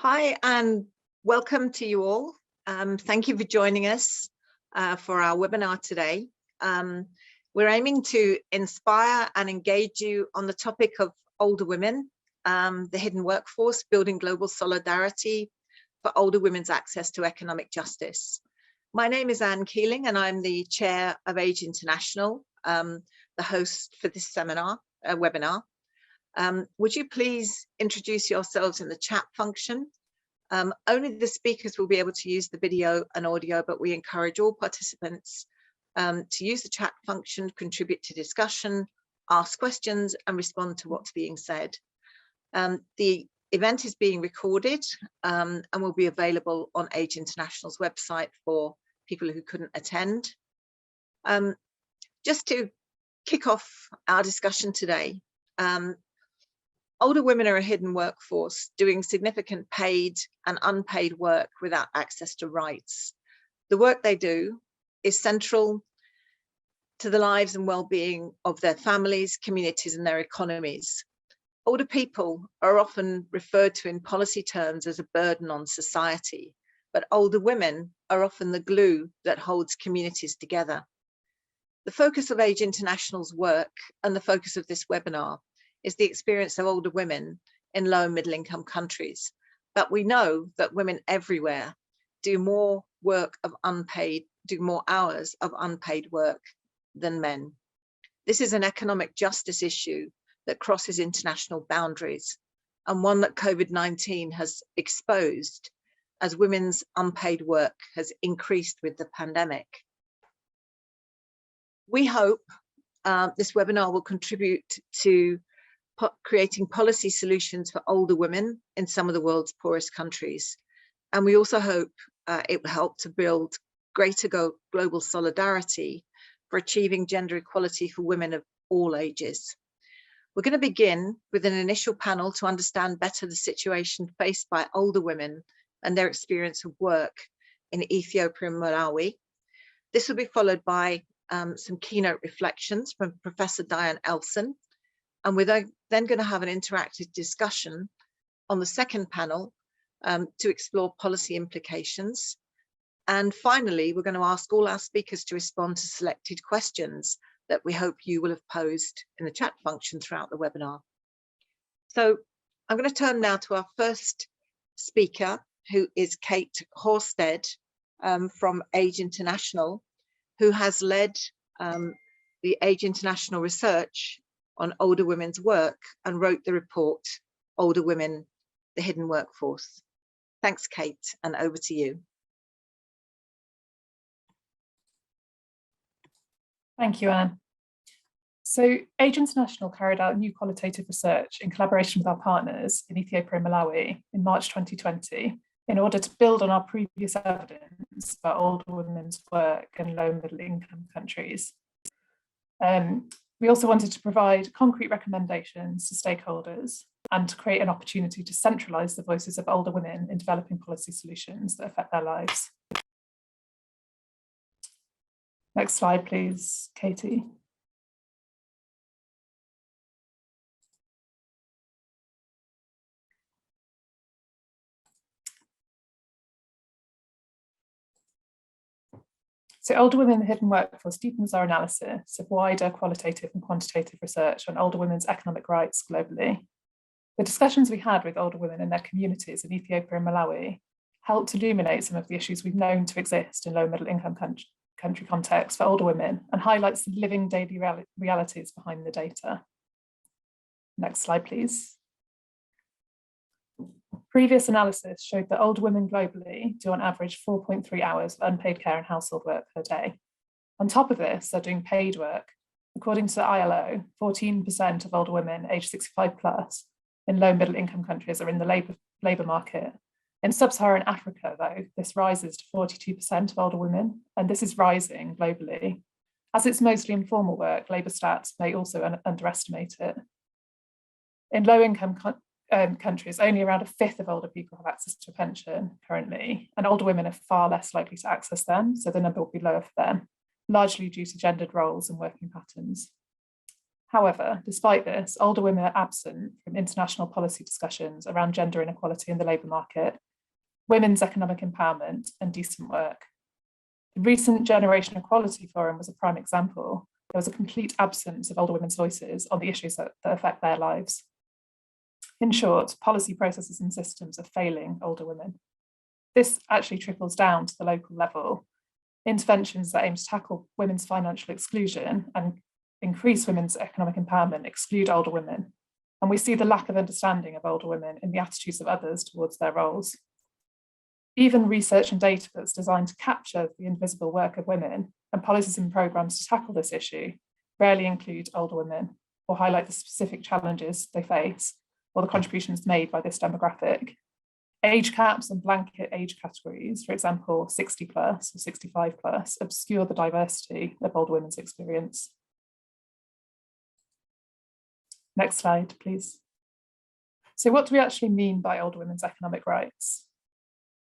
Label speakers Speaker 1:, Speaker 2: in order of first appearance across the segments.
Speaker 1: Hi, and welcome to you all. Thank you for joining us for our webinar today. We're aiming to inspire and engage you on the topic of older women, the hidden workforce, building global solidarity for older women's access to economic justice. My name is Anne Keeling, and I'm the chair of Age International, the host for this webinar. Would you please introduce yourselves in the chat function? Only the speakers will be able to use the video and audio, but we encourage all participants to use the chat function, contribute to discussion, ask questions and respond to what's being said. The event is being recorded and will be available on Age International's website for people who couldn't attend. Just to kick off our discussion today, older women are a hidden workforce doing significant paid and unpaid work without access to rights. The work they do is central to the lives and well-being of their families, communities, and their economies. Older people are often referred to in policy terms as a burden on society, but older women are often the glue that holds communities together. The focus of Age International's work and the focus of this webinar is the experience of older women in low and middle income countries. But we know that women everywhere do more hours of unpaid work than men. This is an economic justice issue that crosses international boundaries, and one that COVID-19 has exposed as women's unpaid work has increased with the pandemic. We hope this webinar will contribute to creating policy solutions for older women in some of the world's poorest countries. And we also hope it will help to build greater global solidarity for achieving gender equality for women of all ages. We're going to begin with an initial panel to understand better the situation faced by older women and their experience of work in Ethiopia and Malawi. This will be followed by some keynote reflections from Professor Diane Elsin, and we're then going to have an interactive discussion on the second panel to explore policy implications. And finally, we're going to ask all our speakers to respond to selected questions that we hope you will have posed in the chat function throughout the webinar. So I'm going to turn now to our first speaker, who is Kate Horsted from Age International, who has led the Age International research on older women's work and wrote the report, Older Women, the Hidden Workforce. Thanks, Kate, and over to you.
Speaker 2: Thank you, Anne. So Age International carried out new qualitative research in collaboration with our partners in Ethiopia and Malawi in March 2020 in order to build on our previous evidence about older women's work in low and middle income countries. We also wanted to provide concrete recommendations to stakeholders and to create an opportunity to centralise the voices of older women in developing policy solutions that affect their lives. Next slide, please, Katie. So Older Women in the Hidden Workforce deepens our analysis of wider qualitative and quantitative research on older women's economic rights globally. The discussions we had with older women and their communities in Ethiopia and Malawi helped illuminate some of the issues we've known to exist in low and middle income country contexts for older women and highlights the living daily realities behind the data. Next slide, please. Previous analysis showed that older women globally do on average 4.3 hours of unpaid care and household work per day. On top of this, they're doing paid work. According to the ILO, 14% of older women aged 65 plus in low and middle income countries are in the labour market. In sub-Saharan Africa, though, this rises to 42% of older women, and this is rising globally. As it's mostly informal work, labour stats may also underestimate it. In low-income countries, only around a fifth of older people have access to a pension currently, and older women are far less likely to access them, so the number will be lower for them, largely due to gendered roles and working patterns. However, despite this, older women are absent from international policy discussions around gender inequality in the labour market, women's economic empowerment, and decent work. The recent Generation Equality Forum was a prime example. There was a complete absence of older women's voices on the issues that affect their lives. In short, policy processes and systems are failing older women. This actually trickles down to the local level. Interventions that aim to tackle women's financial exclusion and increase women's economic empowerment exclude older women. And we see the lack of understanding of older women in the attitudes of others towards their roles. Even research and data that's designed to capture the invisible work of women and policies and programmes to tackle this issue rarely include older women or highlight the specific challenges they face or the contributions made by this demographic. Age caps and blanket age categories, for example, 60 plus or 65 plus, obscure the diversity of older women's experience. Next slide, please. So what do we actually mean by older women's economic rights?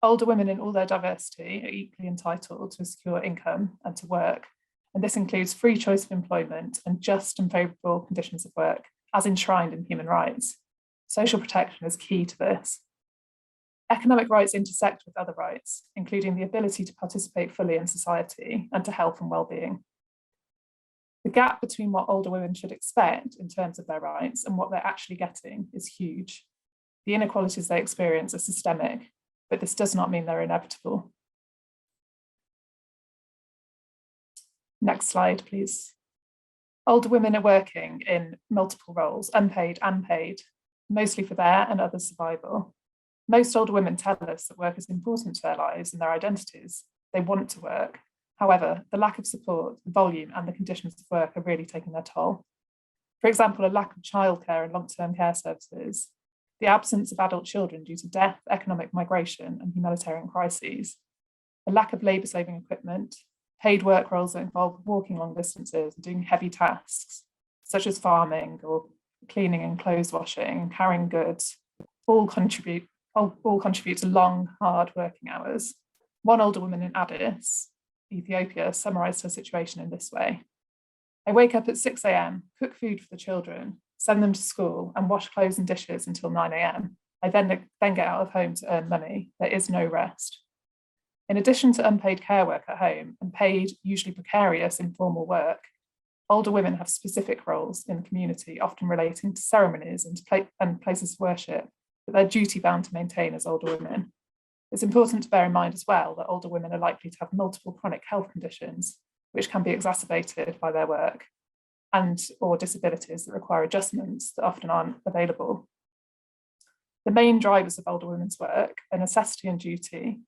Speaker 2: Older women in all their diversity are equally entitled to a secure income and to work, and this includes free choice of employment and just and favourable conditions of work, as enshrined in human rights. Social protection is key to this. Economic rights intersect with other rights, including the ability to participate fully in society and to health and well-being. The gap between what older women should expect in terms of their rights and what they're actually getting is huge. The inequalities they experience are systemic, but this does not mean they're inevitable. Next slide, please. Older women are working in multiple roles, unpaid and paid, mostly for their and others' survival. Most older women tell us that work is important to their lives and their identities. They want to work. However, the lack of support, the volume and the conditions of work are really taking their toll. For example, a lack of childcare and long-term care services, the absence of adult children due to death, economic migration and humanitarian crises, a lack of labour-saving equipment, paid work roles that involve walking long distances and doing heavy tasks, such as farming or cleaning and clothes washing and carrying goods, all contribute to long, hard working hours. One older woman in Addis, Ethiopia, summarised her situation in this way. I wake up at 6 a.m, cook food for the children, send them to school and wash clothes and dishes until 9 a.m. I then get out of home to earn money. There is no rest. In addition to unpaid care work at home and paid, usually precarious, informal work, older women have specific roles in the community, often relating to ceremonies and places of worship that they're duty-bound to maintain as older women. It's important to bear in mind as well that older women are likely to have multiple chronic health conditions, which can be exacerbated by their work, and or disabilities that require adjustments that often aren't available. The main drivers of older women's work are necessity and duty.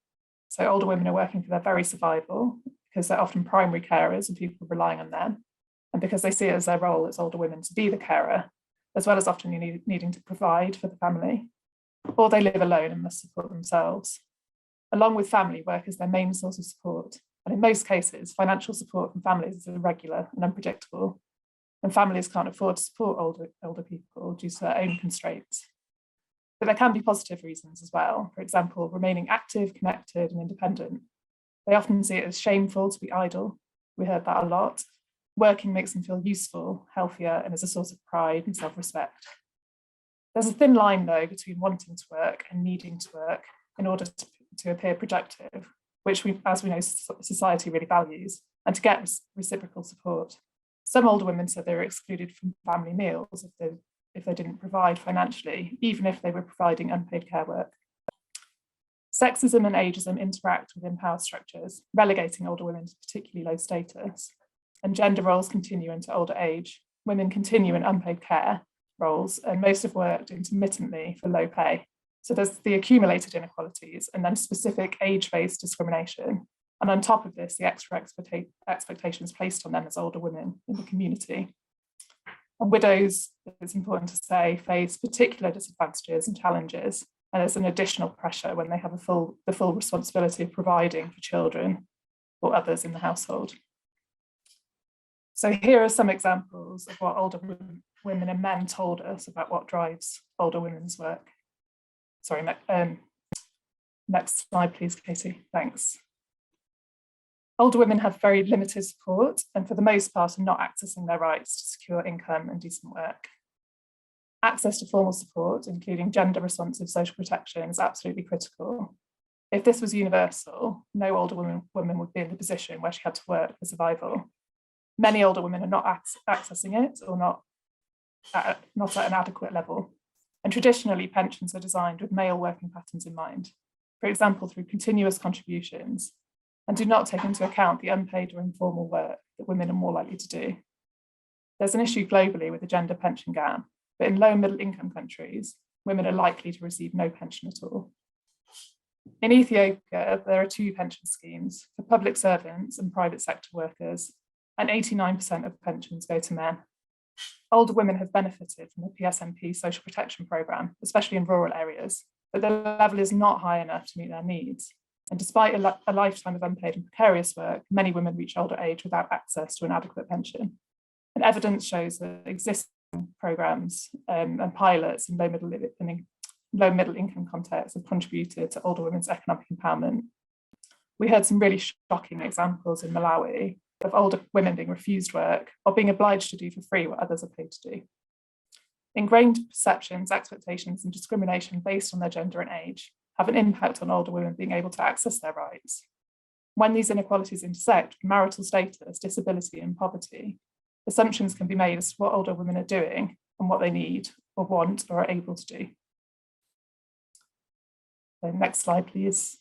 Speaker 2: So older women are working for their very survival because they're often primary carers and people relying on them, and because they see it as their role as older women to be the carer, as well as often needing to provide for the family, or they live alone and must support themselves. Along with family, work is their main source of support, and in most cases, financial support from families is irregular and unpredictable, and families can't afford to support older people due to their own constraints. But there can be positive reasons as well. For example, remaining active, connected, and independent. They often see it as shameful to be idle. We heard that a lot. Working makes them feel useful, healthier, and is a source of pride and self-respect. There's a thin line, though, between wanting to work and needing to work in order to appear productive, which, as we know, society really values, and to get reciprocal support. Some older women said they were excluded from family meals if they didn't provide financially, even if they were providing unpaid care work. Sexism and ageism interact within power structures, relegating older women to particularly low status. And gender roles continue into older age. Women continue in unpaid care roles, and most have worked intermittently for low pay. So there's the accumulated inequalities and then specific age-based discrimination. And on top of this, the extra expectations placed on them as older women in the community. And widows, it's important to say, face particular disadvantages and challenges. And there's an additional pressure when they have the full responsibility of providing for children or others in the household. So here are some examples of what older women and men told us about what drives older women's work. Sorry, next slide, please, Katie. Thanks. Older women have very limited support and for the most part are not accessing their rights to secure income and decent work. Access to formal support, including gender responsive social protection, is absolutely critical. If this was universal, no older woman would be in the position where she had to work for survival. Many older women are not accessing it or not at an adequate level. And traditionally, pensions are designed with male working patterns in mind, for example, through continuous contributions, and do not take into account the unpaid or informal work that women are more likely to do. There's an issue globally with the gender pension gap, but in low and middle income countries, women are likely to receive no pension at all. In Ethiopia, there are 2 pension schemes for public servants and private sector workers, and 89% of pensions go to men. Older women have benefited from the PSNP social protection programme, especially in rural areas, but the level is not high enough to meet their needs. And despite a lifetime of unpaid and precarious work, many women reach older age without access to an adequate pension. And evidence shows that existing programmes and pilots in low middle income contexts have contributed to older women's economic empowerment. We heard some really shocking examples in Malawi of older women being refused work or being obliged to do for free what others are paid to do. Ingrained perceptions, expectations, and discrimination based on their gender and age have an impact on older women being able to access their rights. When these inequalities intersect with marital status, disability, and poverty, assumptions can be made as to what older women are doing and what they need or want or are able to do. So next slide, please.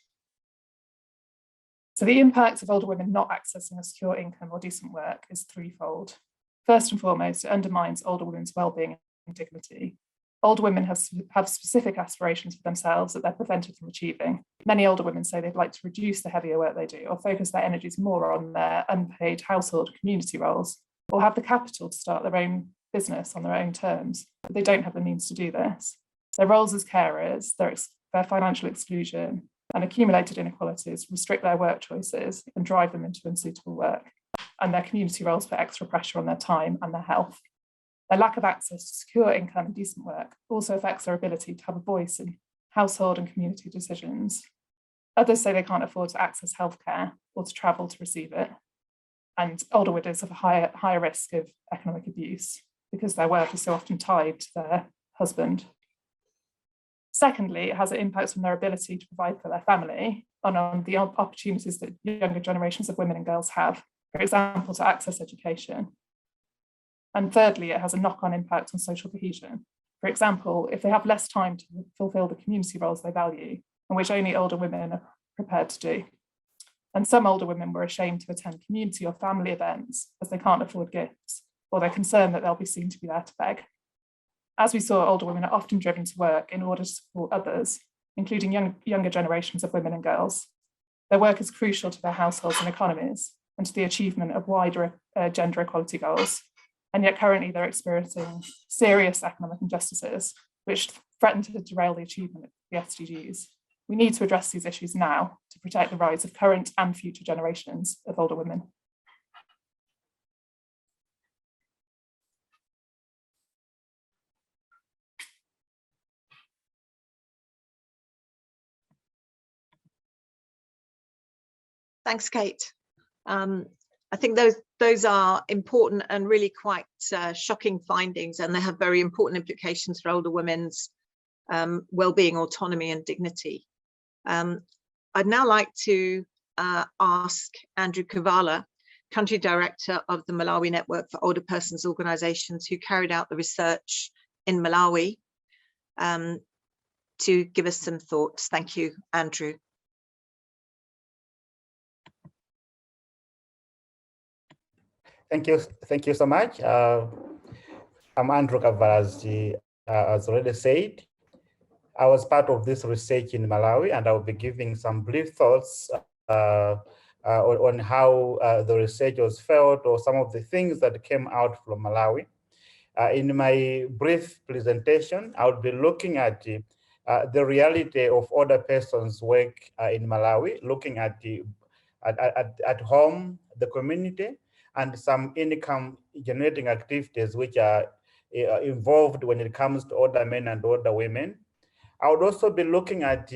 Speaker 2: So the impact of older women not accessing a secure income or decent work is threefold. First and foremost, it undermines older women's well-being and dignity. Older women have specific aspirations for themselves that they're prevented from achieving. Many older women say they'd like to reduce the heavier work they do or focus their energies more on their unpaid household community roles, or have the capital to start their own business on their own terms, but they don't have the means to do this. Their roles as carers, their financial exclusion, and accumulated inequalities restrict their work choices and drive them into unsuitable work, and their community roles put extra pressure on their time and their health. Their lack of access to secure income and decent work also affects their ability to have a voice in household and community decisions. Others say they can't afford to access healthcare or to travel to receive it. And older widows have a higher risk of economic abuse because their work is so often tied to their husband. Secondly, it has an impact on their ability to provide for their family and on the opportunities that younger generations of women and girls have, for example, to access education. And thirdly, it has a knock-on impact on social cohesion. For example, if they have less time to fulfill the community roles they value, and which only older women are prepared to do. And some older women were ashamed to attend community or family events as they can't afford gifts, or they're concerned that they'll be seen to be there to beg. As we saw, older women are often driven to work in order to support others, including younger generations of women and girls. Their work is crucial to their households and economies and to the achievement of wider gender equality goals. And yet currently they're experiencing serious economic injustices, which threaten to derail the achievement of the SDGs. We need to address these issues now to protect the rights of current and future generations of older women.
Speaker 1: Thanks, Kate. I think those are important and really quite shocking findings, and they have very important implications for older women's well-being, autonomy, and dignity. I'd now like to ask Andrew Kavala, Country Director of the Malawi Network for Older Persons Organisations, who carried out the research in Malawi, to give us some thoughts. Thank you, Andrew.
Speaker 3: Thank you so much. I'm Andrew Kavala, as already said. I was part of this research in Malawi, and I'll be giving some brief thoughts on how the research was felt, or some of the things that came out from Malawi. In my brief presentation, I'll be looking at the reality of older persons' work in Malawi, looking at home, the community, and some income generating activities which are involved when it comes to older men and older women. I would also be looking at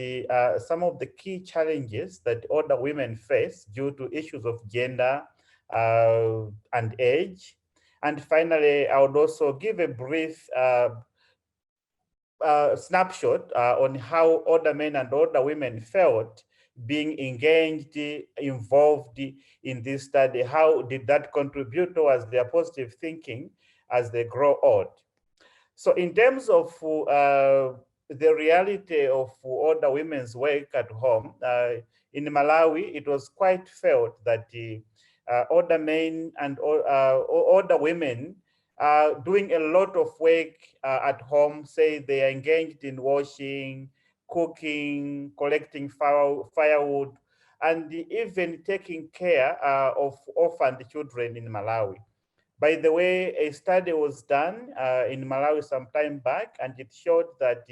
Speaker 3: some of the key challenges that older women face due to issues of gender and age. And finally, I would also give a brief snapshot on how older men and older women felt being engaged, involved in this study. How did that contribute towards their positive thinking as they grow old? So in terms of the reality of older women's work at home, in Malawi, it was quite felt that older men and older women doing a lot of work at home. Say they are engaged in washing, cooking, collecting firewood, and even taking care of orphaned children in Malawi. By the way, a study was done in Malawi some time back, and it showed that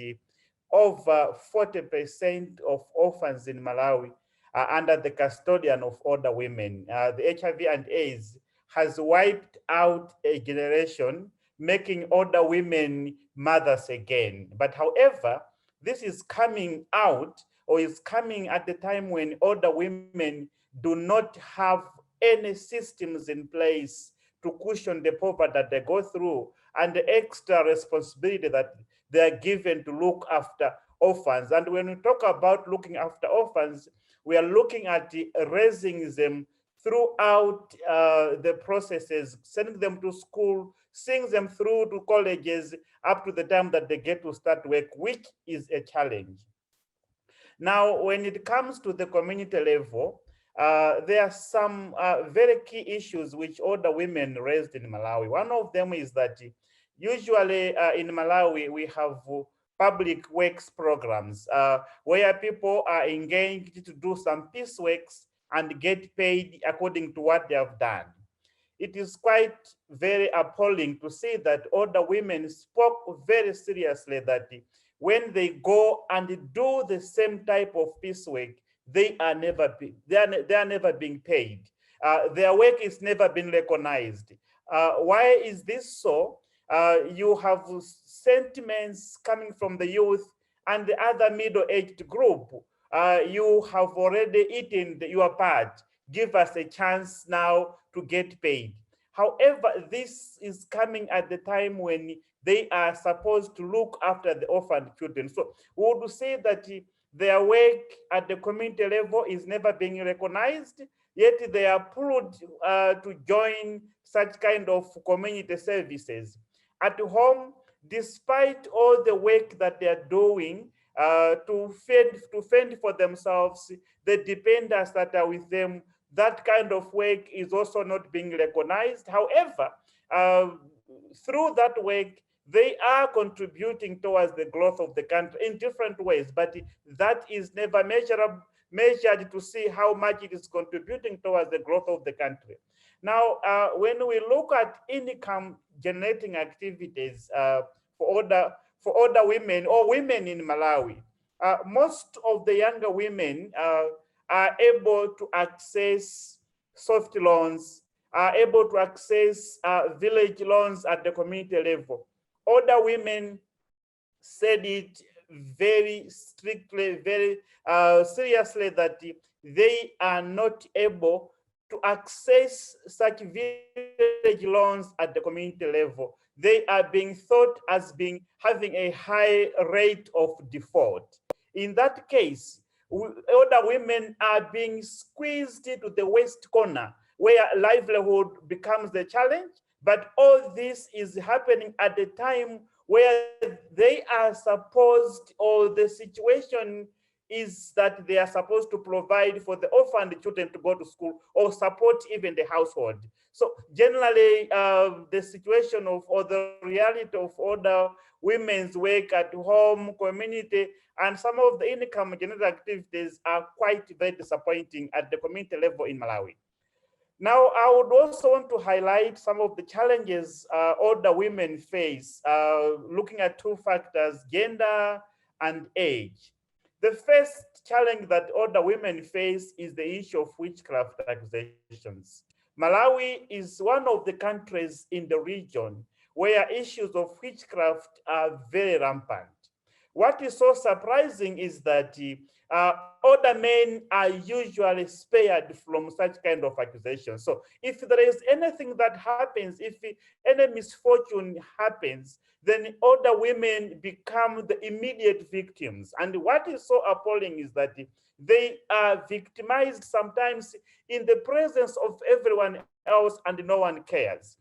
Speaker 3: over 40% of orphans in Malawi are under the custodian of older women. The HIV and AIDS has wiped out a generation, making older women mothers again. But however, this is coming out, or is coming at the time when older women do not have any systems in place to cushion the poverty that they go through and the extra responsibility that they are given to look after orphans. And when we talk about looking after orphans, we are looking at raising them throughout the processes, sending them to school, seeing them through to colleges up to the time that they get to start work, which is a challenge. Now, when it comes to the community level, there are some very key issues which older women raised in Malawi. One of them is that usually in Malawi, we have public works programs where people are engaged to do some piece works and get paid according to what they have done. It is quite very appalling to see that older women spoke very seriously that when they go and do the same type of piecework, they are never being paid. Their work is never been recognized. Why is this so? You have sentiments coming from the youth and the other middle-aged group. You have already eaten your part. Give us a chance now to get paid. However, this is coming at the time when they are supposed to look after the orphaned children. So we would say that their work at the community level is never being recognized, yet they are pulled to join such kind of community services. At home, despite all the work that they are doing to fend for themselves, the dependents that are with them, that kind of work is also not being recognized. However, through that work, they are contributing towards the growth of the country in different ways, but that is never measured to see how much it is contributing towards the growth of the country. Now, when we look at income generating activities for older women or women in Malawi, most of the younger women are able to access soft loans, are able to access village loans at the community level. Older women said it very strictly, very seriously that they are not able to access such village loans at the community level. They are being thought as having a high rate of default. In that case, older women are being squeezed into the west corner where livelihood becomes the challenge. But all this is happening at the time where they are supposed, or the situation is that they are supposed to provide for the orphaned children to go to school or support even the household. So generally, the situation of, or the reality of older women's work at home, community, and some of the income generating activities are quite very disappointing at the community level in Malawi. Now, I would also want to highlight some of the challenges older women face, looking at two factors, gender and age. The first challenge that older women face is the issue of witchcraft accusations. Malawi is one of the countries in the region where issues of witchcraft are very rampant. what is so surprising is that older men are usually spared from such kind of accusations. So if there is anything that happens, if any misfortune happens, then older women become the immediate victims. And what is so appalling is that they are victimized sometimes in the presence of everyone else and no one cares.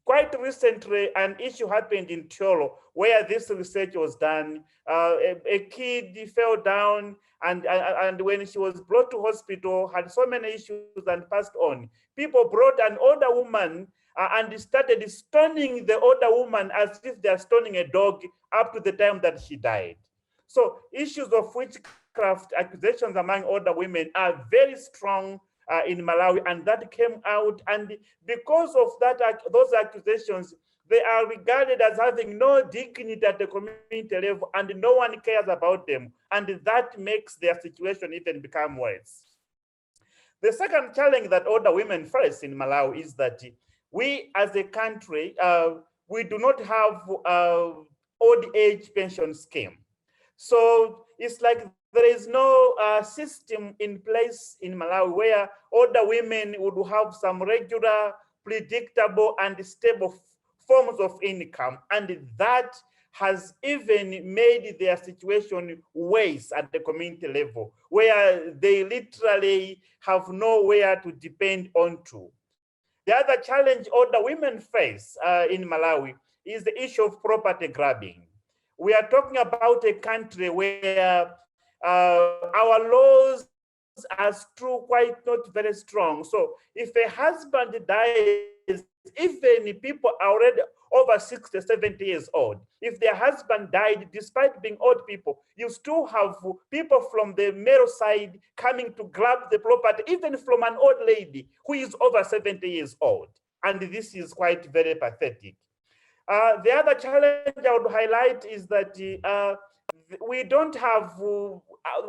Speaker 3: Quite recently, an issue happened in Tolo where this research was done. A kid fell down and when she was brought to hospital, had so many issues and passed on. People brought an older woman and started stoning the older woman as if they are stoning a dog up to the time that she died. So issues of witchcraft accusations among older women are very strong in Malawi, and that came out. And because of that, those accusations, they are regarded as having no dignity at the community level, and no one cares about them. And that makes their situation even become worse. The second challenge that older women face in Malawi is that we as a country, we do not have old age pension scheme. So it's like there is no system in place in Malawi where older women would have some regular, predictable, and stable forms of income. And that has even made their situation worse at the community level, where they literally have nowhere to depend on to. The other challenge older women face in Malawi is the issue of property grabbing. We are talking about a country where our laws are still quite not very strong. So if a husband dies, even people are already over 60, 70 years old, if their husband died, despite being old people, you still have people from the male side coming to grab the property, even from an old lady who is over 70 years old. And this is quite very pathetic. The other challenge I would highlight is that we don't have,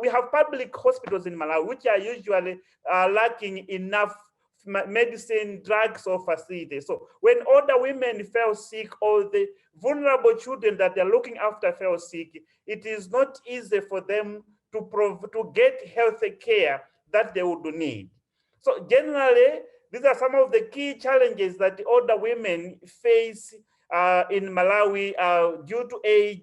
Speaker 3: we have public hospitals in Malawi, which are usually lacking enough medicine, drugs, or facilities. So when older women fell sick, or the vulnerable children that they're looking after fell sick, it is not easy for them to get healthy care that they would need. So generally, these are some of the key challenges that older women face in Malawi due to age,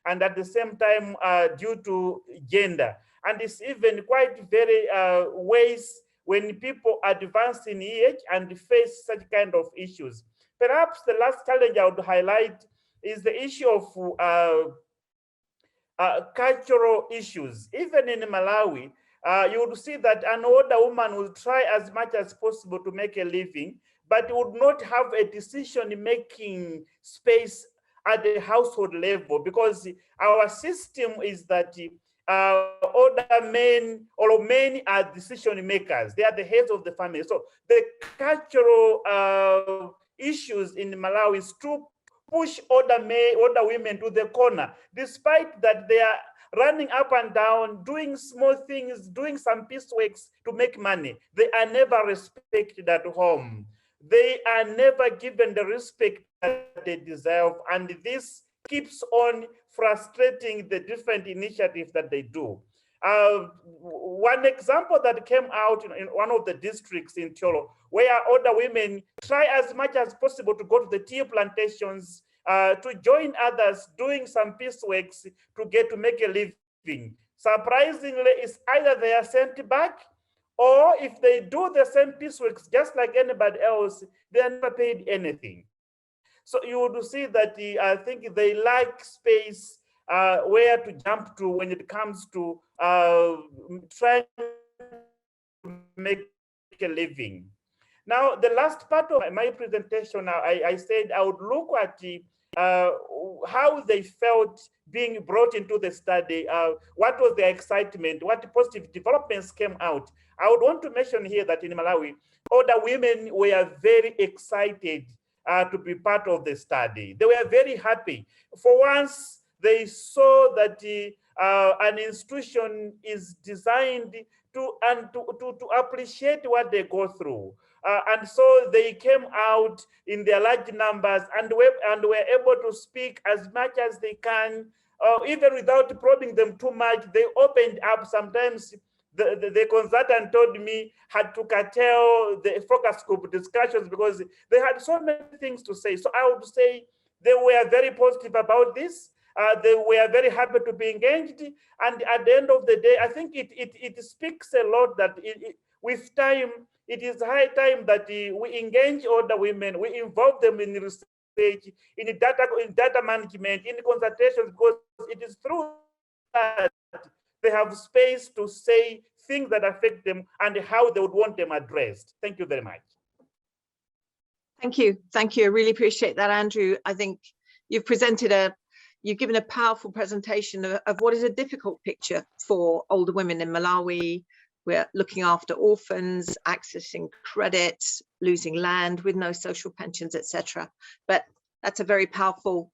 Speaker 3: and at the same time due to gender. And it's even quite very ways when people advance in age and face such kind of issues. Perhaps the last challenge I would highlight is the issue of cultural issues. Even in Malawi, you would see that an older woman will try as much as possible to make a living, but would not have a decision-making space at the household level, because our system is that older men or men are decision makers. They are the heads of the family. So the cultural issues in Malawi is to push older women to the corner, despite that they are running up and down, doing small things, doing some pieceworks to make money. They are never respected at home. They are never given the respect that they deserve, and this keeps on frustrating the different initiatives that they do. One example that came out in one of the districts in Tolo, where older women try as much as possible to go to the tea plantations, to join others doing some pieceworks to make a living. Surprisingly, it's either they are sent back, or if they do the same pieceworks just like anybody else, they are never paid anything. So you would see that I think they lack space where to jump to when it comes to trying to make a living. Now, the last part of my presentation, I said I would look at how they felt being brought into the study, what was their excitement, what positive developments came out. I would want to mention here that in Malawi, older women were very excited to be part of the study. They were very happy. For once, they saw that an institution is designed to appreciate what they go through. And so they came out in their large numbers and were able to speak as much as they can even without probing them too much, they opened up. Sometimes the consultant told me had to curtail the focus group discussions because they had so many things to say. So I would say they were very positive about this. They were very happy to be engaged. And at the end of the day, I think it speaks a lot that with time, it is high time that we engage older women, we involve them in research, in data management, in consultations, because it is through that they have space to say things that affect them and how they would want them addressed. Thank you very much.
Speaker 1: Thank you. Thank you. I really appreciate that, Andrew. I think you've given a powerful presentation of what is a difficult picture for older women in Malawi. We're looking after orphans, accessing credit, losing land with no social pensions, etc. But that's a very powerful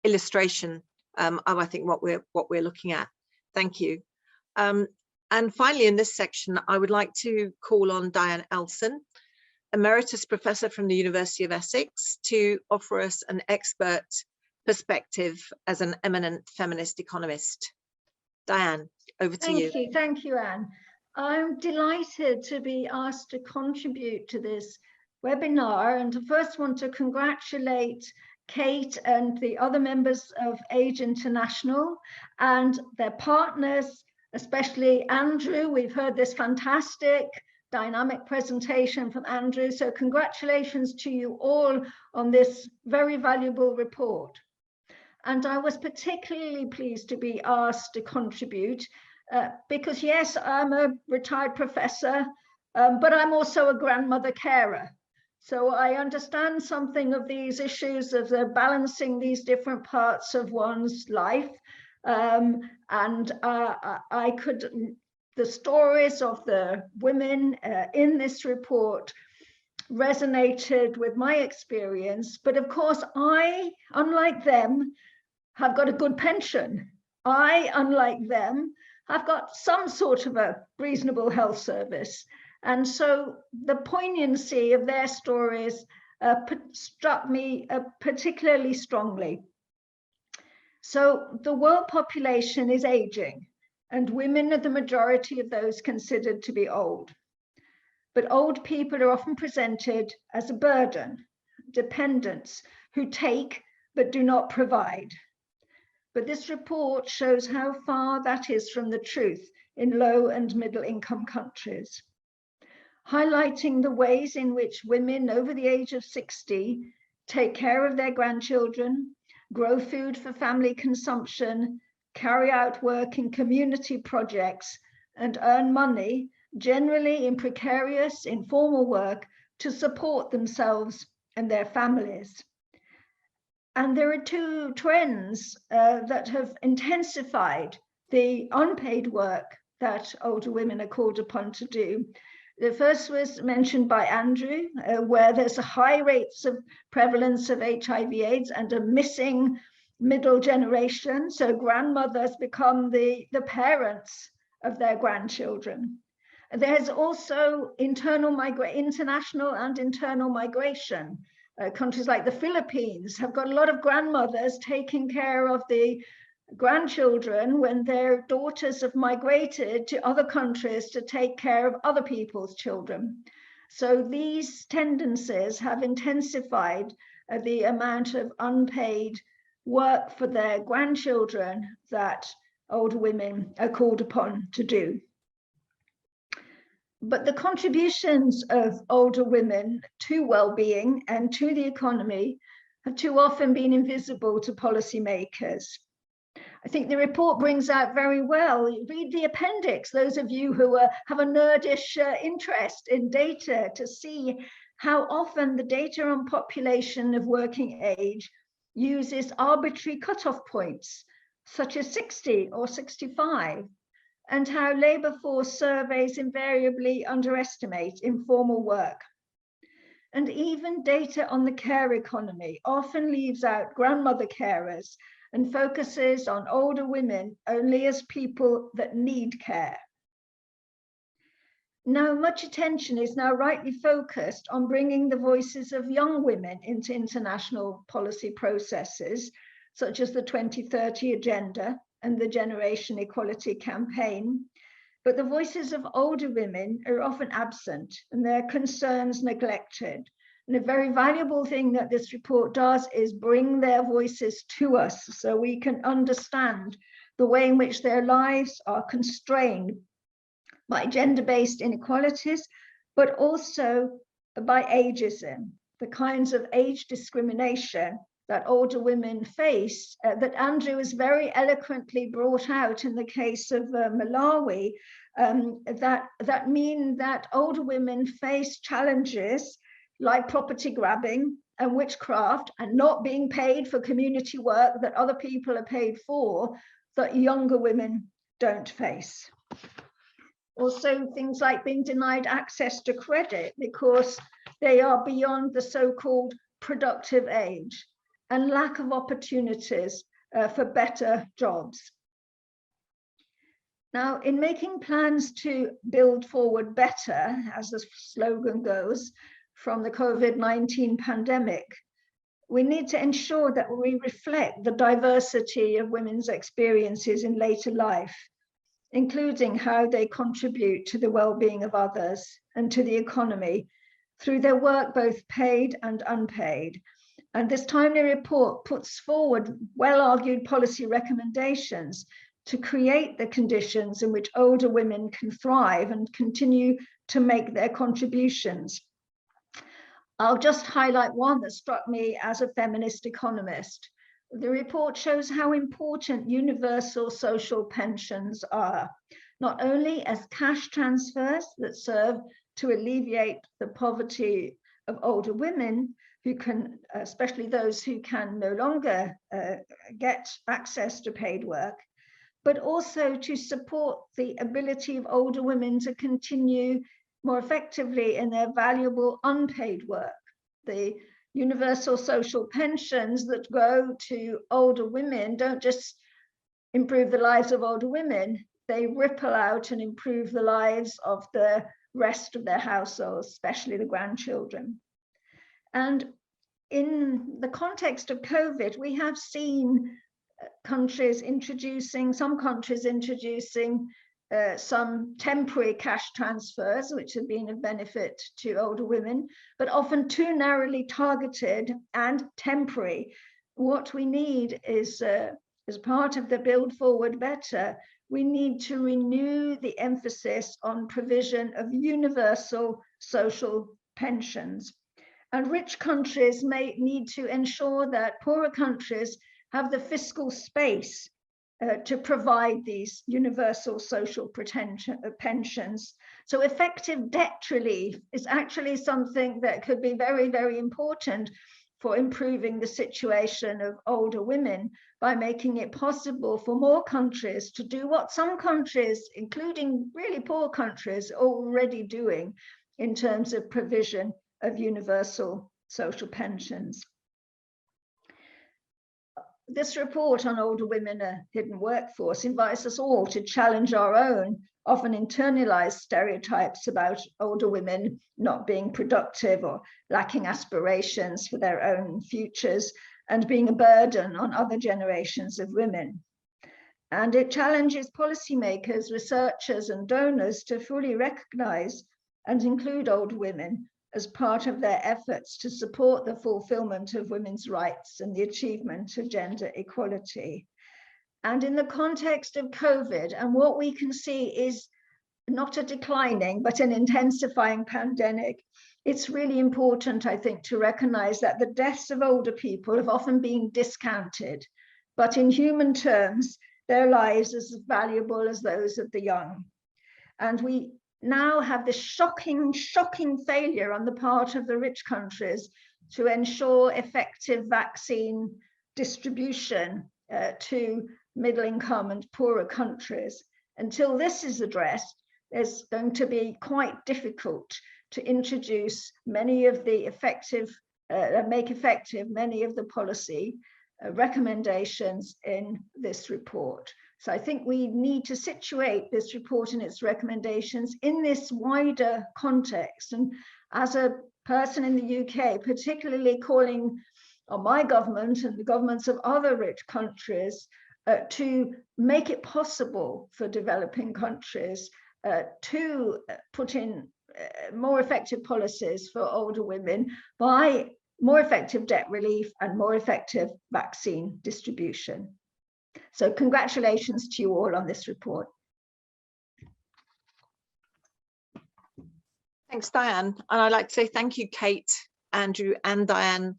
Speaker 1: illustration of, I think, what we're looking at. Thank you. And finally, in this section, I would like to call on Diane Elsin, Emeritus Professor from the University of Essex, to offer us an expert perspective as an eminent feminist economist. Diane, over to you.
Speaker 4: Thank you, Anne. I'm delighted to be asked to contribute to this webinar, and I first want to congratulate Kate and the other members of Age International and their partners, especially Andrew. We've heard this fantastic dynamic presentation from Andrew, so congratulations to you all on this very valuable report. And I was particularly pleased to be asked to contribute because, yes, I'm a retired professor, but I'm also a grandmother carer. So I understand something of these issues of the balancing these different parts of one's life. The stories of the women in this report resonated with my experience, but of course I, unlike them, have got a good pension. I, unlike them, have got some sort of a reasonable health service. And so the poignancy of their stories struck me particularly strongly. So the world population is aging, and women are the majority of those considered to be old. But old people are often presented as a burden, dependents who take but do not provide. But this report shows how far that is from the truth in low and middle income countries, highlighting the ways in which women over the age of 60 take care of their grandchildren, grow food for family consumption, carry out work in community projects, and earn money, generally in precarious, informal work, to support themselves and their families. And there are two trends that have intensified the unpaid work that older women are called upon to do. The first was mentioned by Andrew, where there's a high rates of prevalence of HIV/AIDS and a missing middle generation. So grandmothers become the parents of their grandchildren. There's also international and internal migration. Countries like the Philippines have got a lot of grandmothers taking care of the grandchildren when their daughters have migrated to other countries to take care of other people's children. So these tendencies have intensified the amount of unpaid work for their grandchildren that older women are called upon to do. But the contributions of older women to well-being and to the economy have too often been invisible to policymakers. I think the report brings out very well. Read the appendix, those of you who have a nerdish interest in data, to see how often the data on population of working age uses arbitrary cutoff points, such as 60 or 65, and how labour force surveys invariably underestimate informal work. And even data on the care economy often leaves out grandmother carers and focuses on older women only as people that need care. Now, much attention is now rightly focused on bringing the voices of young women into international policy processes, such as the 2030 Agenda and the Generation Equality Campaign. But the voices of older women are often absent and their concerns neglected. And a very valuable thing that this report does is bring their voices to us so we can understand the way in which their lives are constrained by gender-based inequalities, but also by ageism, the kinds of age discrimination that older women face, that Andrew has very eloquently brought out in the case of Malawi, that mean that older women face challenges like property grabbing and witchcraft and not being paid for community work that other people are paid for, that younger women don't face. Also, things like being denied access to credit because they are beyond the so-called productive age, and lack of opportunities for better jobs. Now, in making plans to build forward better, as the slogan goes, from the COVID-19 pandemic, we need to ensure that we reflect the diversity of women's experiences in later life, including how they contribute to the well-being of others and to the economy through their work, both paid and unpaid. And this timely report puts forward well-argued policy recommendations to create the conditions in which older women can thrive and continue to make their contributions. I'll just highlight one that struck me as a feminist economist. The report shows how important universal social pensions are, not only as cash transfers that serve to alleviate the poverty of older women, who can, especially those who can no longer get access to paid work, but also to support the ability of older women to continue more effectively in their valuable unpaid work. The universal social pensions that go to older women don't just improve the lives of older women, they ripple out and improve the lives of the rest of their households, especially the grandchildren. And in the context of COVID, we have seen some countries introducing some temporary cash transfers, which have been of benefit to older women, but often too narrowly targeted and temporary. What we need is, as part of the Build Forward Better, we need to renew the emphasis on provision of universal social pensions. And rich countries may need to ensure that poorer countries have the fiscal space to provide these universal social pensions. So effective debt relief is actually something that could be very, very important for improving the situation of older women by making it possible for more countries to do what some countries, including really poor countries, are already doing in terms of provision of universal social pensions. This report on older women, a hidden workforce, invites us all to challenge our own, often internalized stereotypes about older women not being productive or lacking aspirations for their own futures and being a burden on other generations of women. And it challenges policymakers, researchers, and donors to fully recognize and include older women as part of their efforts to support the fulfillment of women's rights and the achievement of gender equality. And in the context of COVID, and what we can see is not a declining, but an intensifying pandemic, it's really important, I think, to recognize that the deaths of older people have often been discounted, but in human terms, their lives are as valuable as those of the young. And we now have this shocking failure on the part of the rich countries to ensure effective vaccine distribution to middle income and poorer countries. Until this is addressed, it's going to be quite difficult to introduce many of the make effective many of the policy recommendations in this report. So I think we need to situate this report and its recommendations in this wider context. And as a person in the UK, particularly calling on my government and the governments of other rich countries to make it possible for developing countries to put in more effective policies for older women by more effective debt relief and more effective vaccine distribution. So congratulations to you all on this report.
Speaker 1: Thanks, Diane. And I'd like to say thank you, Kate, Andrew, and Diane.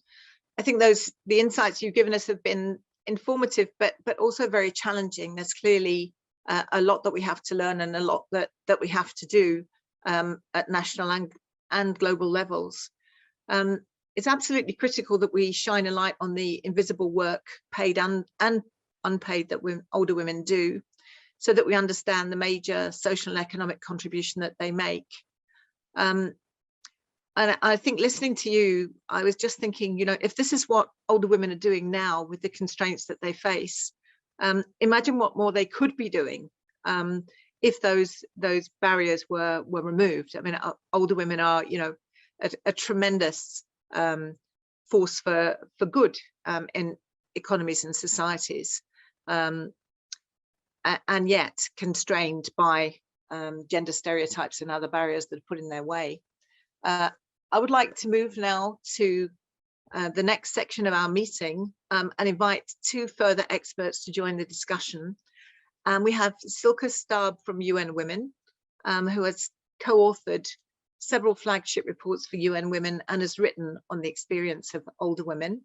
Speaker 1: I think the insights you've given us have been informative, but also very challenging. There's clearly a lot that we have to learn and a lot that we have to do at national and global levels. It's absolutely critical that we shine a light on the invisible work, paid and unpaid, that older women do, so that we understand the major social and economic contribution that they make. And I think listening to you, I was just thinking, you know, if this is what older women are doing now with the constraints that they face, imagine what more they could be doing if those barriers were removed. I mean, older women are, you know, a tremendous force for good in economies and societies, and yet constrained by gender stereotypes and other barriers that are put in their way. I would like to move now to the next section of our meeting and invite two further experts to join the discussion. We have Silke Staab from UN Women, who has co-authored several flagship reports for UN Women and has written on the experience of older women.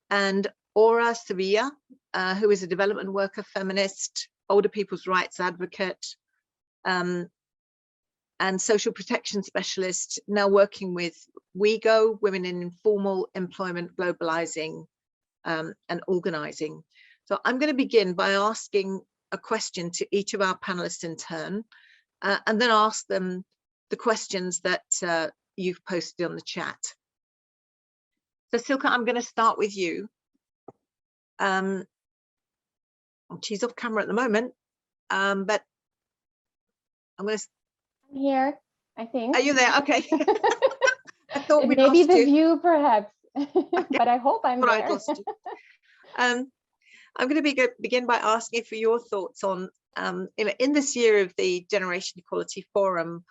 Speaker 1: And Aura Sevilla, who is a development worker, feminist, older people's rights advocate, and social protection specialist, now working with WeGo, Women in Informal Employment, Globalizing and Organizing. So I'm going to begin by asking a question to each of our panelists in turn, and then ask them the questions that you've posted on the chat. So Silke, I'm going to start with you. She's off camera at the moment, but I'm going to...
Speaker 5: I'm here, I think.
Speaker 1: Are you there? Okay. I thought we
Speaker 5: maybe
Speaker 1: lost
Speaker 5: the
Speaker 1: you.
Speaker 5: view, perhaps,
Speaker 1: Okay.
Speaker 5: but I hope I'm
Speaker 1: But
Speaker 5: there.
Speaker 1: I lost you. I'm going to begin by asking for your thoughts on, in this year of the Generation Equality Forum,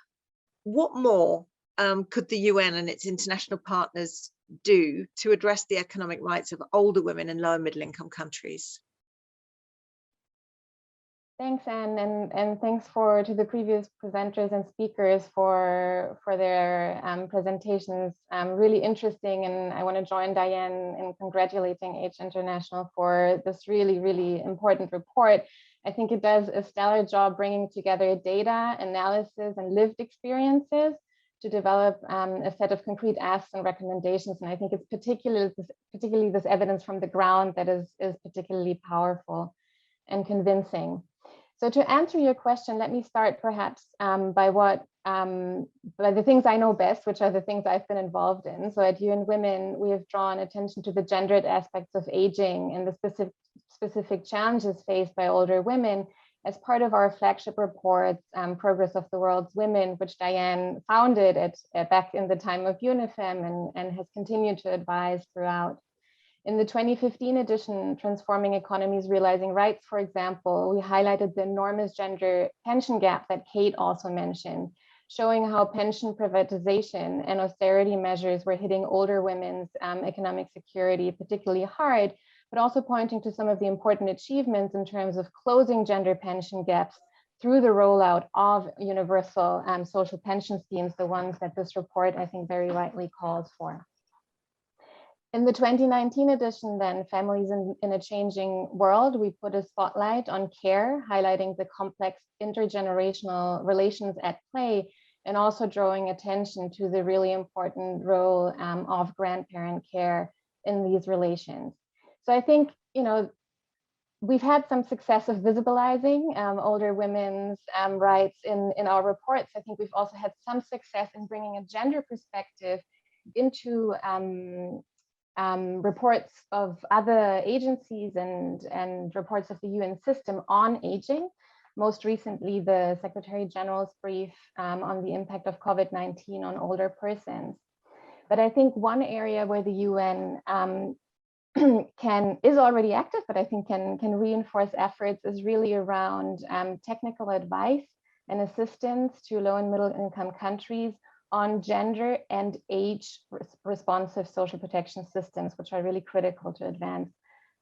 Speaker 1: what more could the UN and its international partners do to address the economic rights of older women in low and middle income countries?
Speaker 5: Thanks, Anne, and thanks to the previous presenters and speakers for their presentations. Really interesting, and I want to join Diane in congratulating Age International for this really, really important report. I think it does a stellar job bringing together data, analysis, and lived experiences to develop a set of concrete asks and recommendations. And I think it's particularly this evidence from the ground that is particularly powerful and convincing. So to answer your question, let me start perhaps by the things I know best, which are the things I've been involved in. So at UN Women, we have drawn attention to the gendered aspects of aging and the specific challenges faced by older women as part of our flagship report, Progress of the World's Women, which Diane founded back in the time of UNIFEM and has continued to advise throughout. In the 2015 edition, Transforming Economies, Realizing Rights, for example, we highlighted the enormous gender pension gap that Kate also mentioned, showing how pension privatization and austerity measures were hitting older women's economic security particularly hard, but also pointing to some of the important achievements in terms of closing gender pension gaps through the rollout of universal social pension schemes, the ones that this report, I think, very rightly calls for. In the 2019 edition, then, Families in a Changing World, we put a spotlight on care, highlighting the complex intergenerational relations at play, and also drawing attention to the really important role of grandparent care in these relations. So I think, you know, we've had some success of visibilizing older women's rights in our reports. I think we've also had some success in bringing a gender perspective into reports of other agencies and reports of the UN system on aging. Most recently, the Secretary General's brief on the impact of COVID-19 on older persons. But I think one area where the UN is already active, but I think can reinforce efforts, is really around technical advice and assistance to low and middle income countries on gender and age responsive social protection systems, which are really critical to advance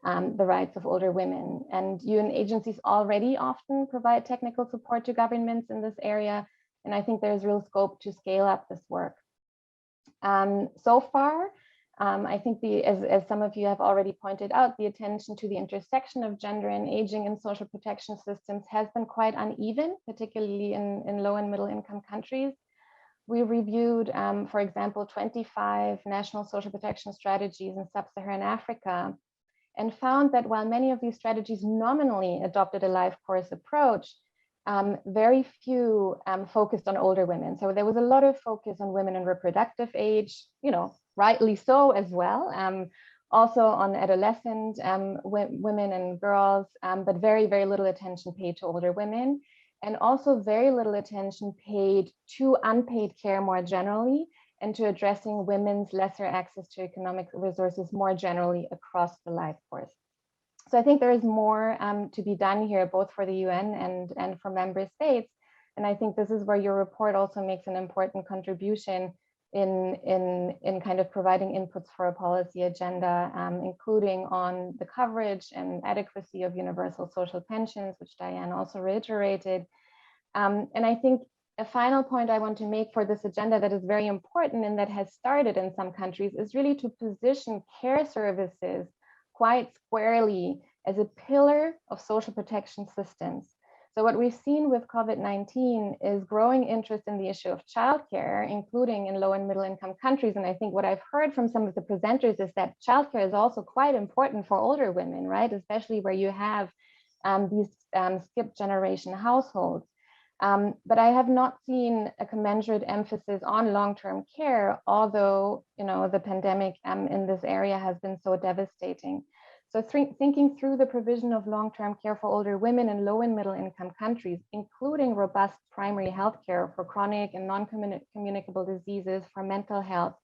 Speaker 5: the rights of older women. And UN agencies already often provide technical support to governments in this area, and I think there's real scope to scale up this work. So far, I think as some of you have already pointed out, the attention to the intersection of gender and aging in social protection systems has been quite uneven, particularly in low and middle income countries. We reviewed, for example, 25 national social protection strategies in sub-Saharan Africa, and found that while many of these strategies nominally adopted a life course approach, very few focused on older women. So there was a lot of focus on women in reproductive age, rightly so as well. Also on adolescent women and girls, but very, very little attention paid to older women. And also very little attention paid to unpaid care more generally, and to addressing women's lesser access to economic resources more generally across the life course. So I think there is more to be done here, both for the UN and for member states. And I think this is where your report also makes an important contribution in kind of providing inputs for a policy agenda, including on the coverage and adequacy of universal social pensions, which Diane also reiterated. And I think a final point I want to make for this agenda that is very important and that has started in some countries is really to position care services quite squarely as a pillar of social protection systems. So what we've seen with COVID-19 is growing interest in the issue of childcare, including in low and middle income countries. And I think what I've heard from some of the presenters is that childcare is also quite important for older women, right? Especially where you have these skipped generation households. But I have not seen a commensurate emphasis on long-term care, although the pandemic in this area has been so devastating. So thinking through the provision of long-term care for older women in low and middle income countries, including robust primary health care for chronic and non-communicable diseases, for mental health,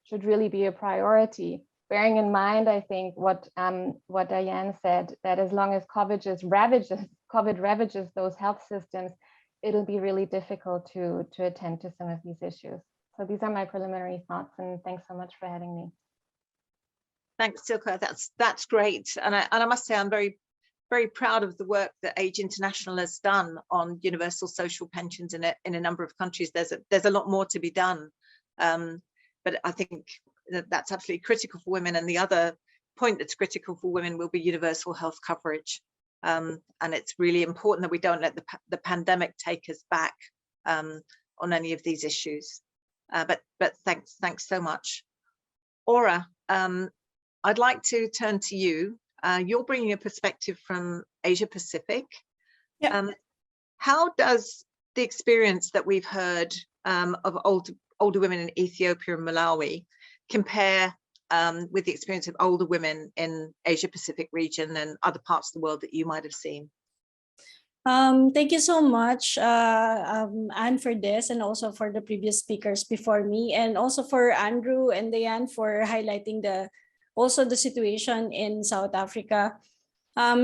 Speaker 5: should really be a priority. Bearing in mind, I think what Diane said, that as long as COVID ravages those health systems, it'll be really difficult to attend to some of these issues. So these are my preliminary thoughts, and thanks so much for having me.
Speaker 1: Thanks, Silke. That's great, and I must say I'm very, very proud of the work that Age International has done on universal social pensions in a number of countries. There's a lot more to be done, but I think that's absolutely critical for women. And the other point that's critical for women will be universal health coverage, and it's really important that we don't let the pandemic take us back on any of these issues. But thanks so much, Aura. I'd like to turn to you. You're bringing a perspective from Asia Pacific. Yeah. How does the experience that we've heard of older women in Ethiopia and Malawi compare with the experience of older women in Asia Pacific region and other parts of the world that you might have seen?
Speaker 6: Thank you so much, Anne, for this, and also for the previous speakers before me, and also for Andrew and Diane for highlighting the situation in South Africa.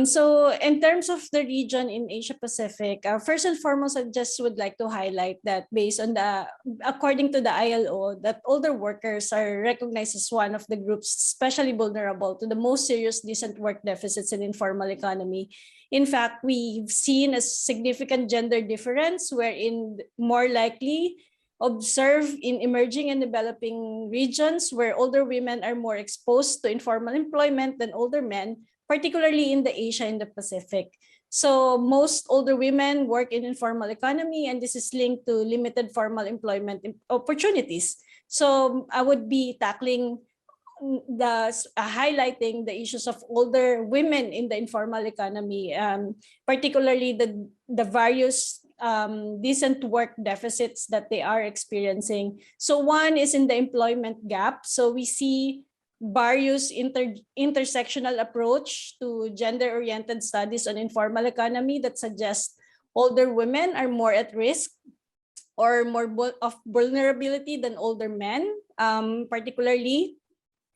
Speaker 6: So in terms of the region in Asia Pacific, first and foremost, I just would like to highlight that based on according to the ILO, that older workers are recognized as one of the groups especially vulnerable to the most serious decent work deficits in informal economy. In fact, we've seen a significant gender difference wherein more likely observed in emerging and developing regions where older women are more exposed to informal employment than older men, particularly in the Asia and the Pacific. So most older women work in informal economy, and this is linked to limited formal employment opportunities. So I would be tackling highlighting the issues of older women in the informal economy, particularly the various decent work deficits that they are experiencing. So one is in the employment gap. So we see various intersectional approach to gender-oriented studies on informal economy that suggests older women are more at risk or more of vulnerability than older men, particularly